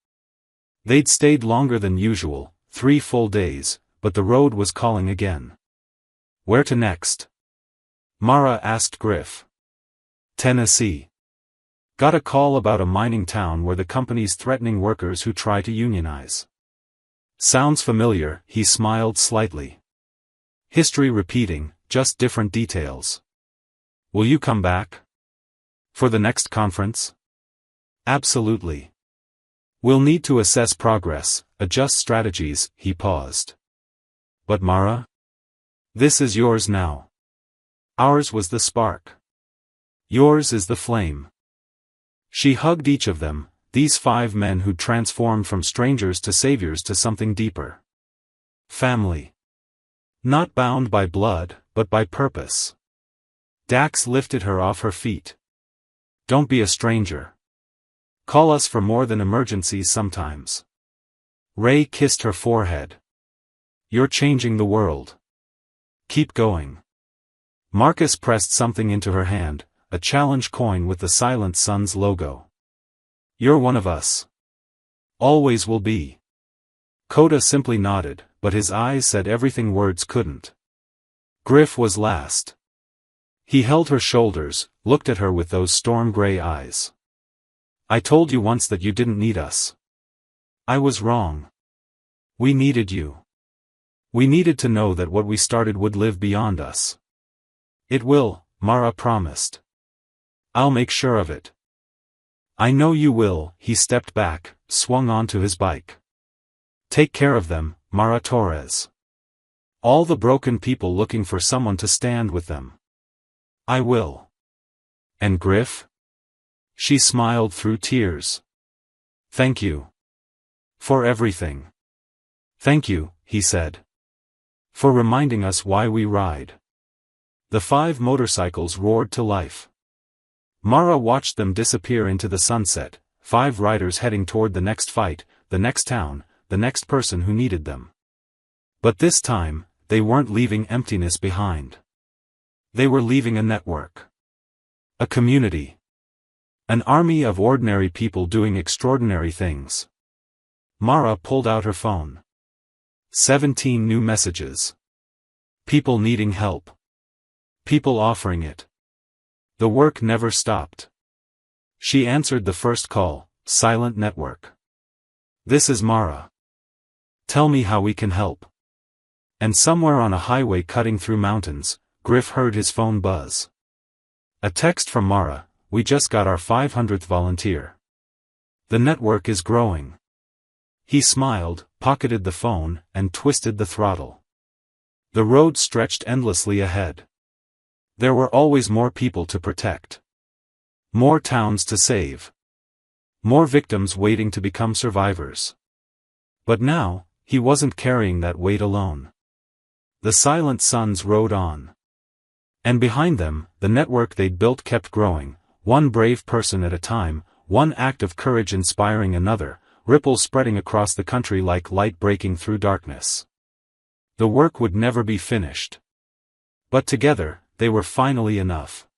They'd stayed longer than usual, 3 full days, but the road was calling again. Where to next? Mara asked Griff. Tennessee. Got a call about a mining town where the company's threatening workers who try to unionize. Sounds familiar, he smiled slightly. History repeating, just different details. Will you come back? For the next conference? Absolutely. We'll need to assess progress, adjust strategies, he paused. But Mara? This is yours now. Ours was the spark. Yours is the flame. She hugged each of them, these 5 men who'd transformed from strangers to saviors to something deeper. Family. Not bound by blood, but by purpose. Dax lifted her off her feet. Don't be a stranger. Call us for more than emergencies sometimes. Ray kissed her forehead. You're changing the world. Keep going. Marcus pressed something into her hand, a challenge coin with the Silent Sons logo. You're one of us. Always will be. Coda simply nodded, but his eyes said everything words couldn't. Griff was last. He held her shoulders, looked at her with those storm-gray eyes. I told you once that you didn't need us. I was wrong. We needed you. We needed to know that what we started would live beyond us. It will, Mara promised. I'll make sure of it. I know you will. He stepped back, swung onto his bike. Take care of them, Mara Torres. All the broken people looking for someone to stand with them. I will. And Griff? She smiled through tears. Thank you. For everything. Thank you, he said. For reminding us why we ride. The 5 motorcycles roared to life. Mara watched them disappear into the sunset, 5 riders heading toward the next fight, the next town, the next person who needed them. But this time, they weren't leaving emptiness behind. They were leaving a network. A community. An army of ordinary people doing extraordinary things. Mara pulled out her phone. 17 new messages. People needing help. People offering it. The work never stopped. She answered the first call, Silent Network. This is Mara. Tell me how we can help. And somewhere on a highway cutting through mountains, Griff heard his phone buzz. A text from Mara, we just got our 500th volunteer. The network is growing. He smiled, pocketed the phone, and twisted the throttle. The road stretched endlessly ahead. There were always more people to protect. More towns to save. More victims waiting to become survivors. But now, he wasn't carrying that weight alone. The Silent Sons rode on. And behind them, the network they'd built kept growing, one brave person at a time, one act of courage inspiring another, ripples spreading across the country like light breaking through darkness. The work would never be finished. But together, they were finally enough.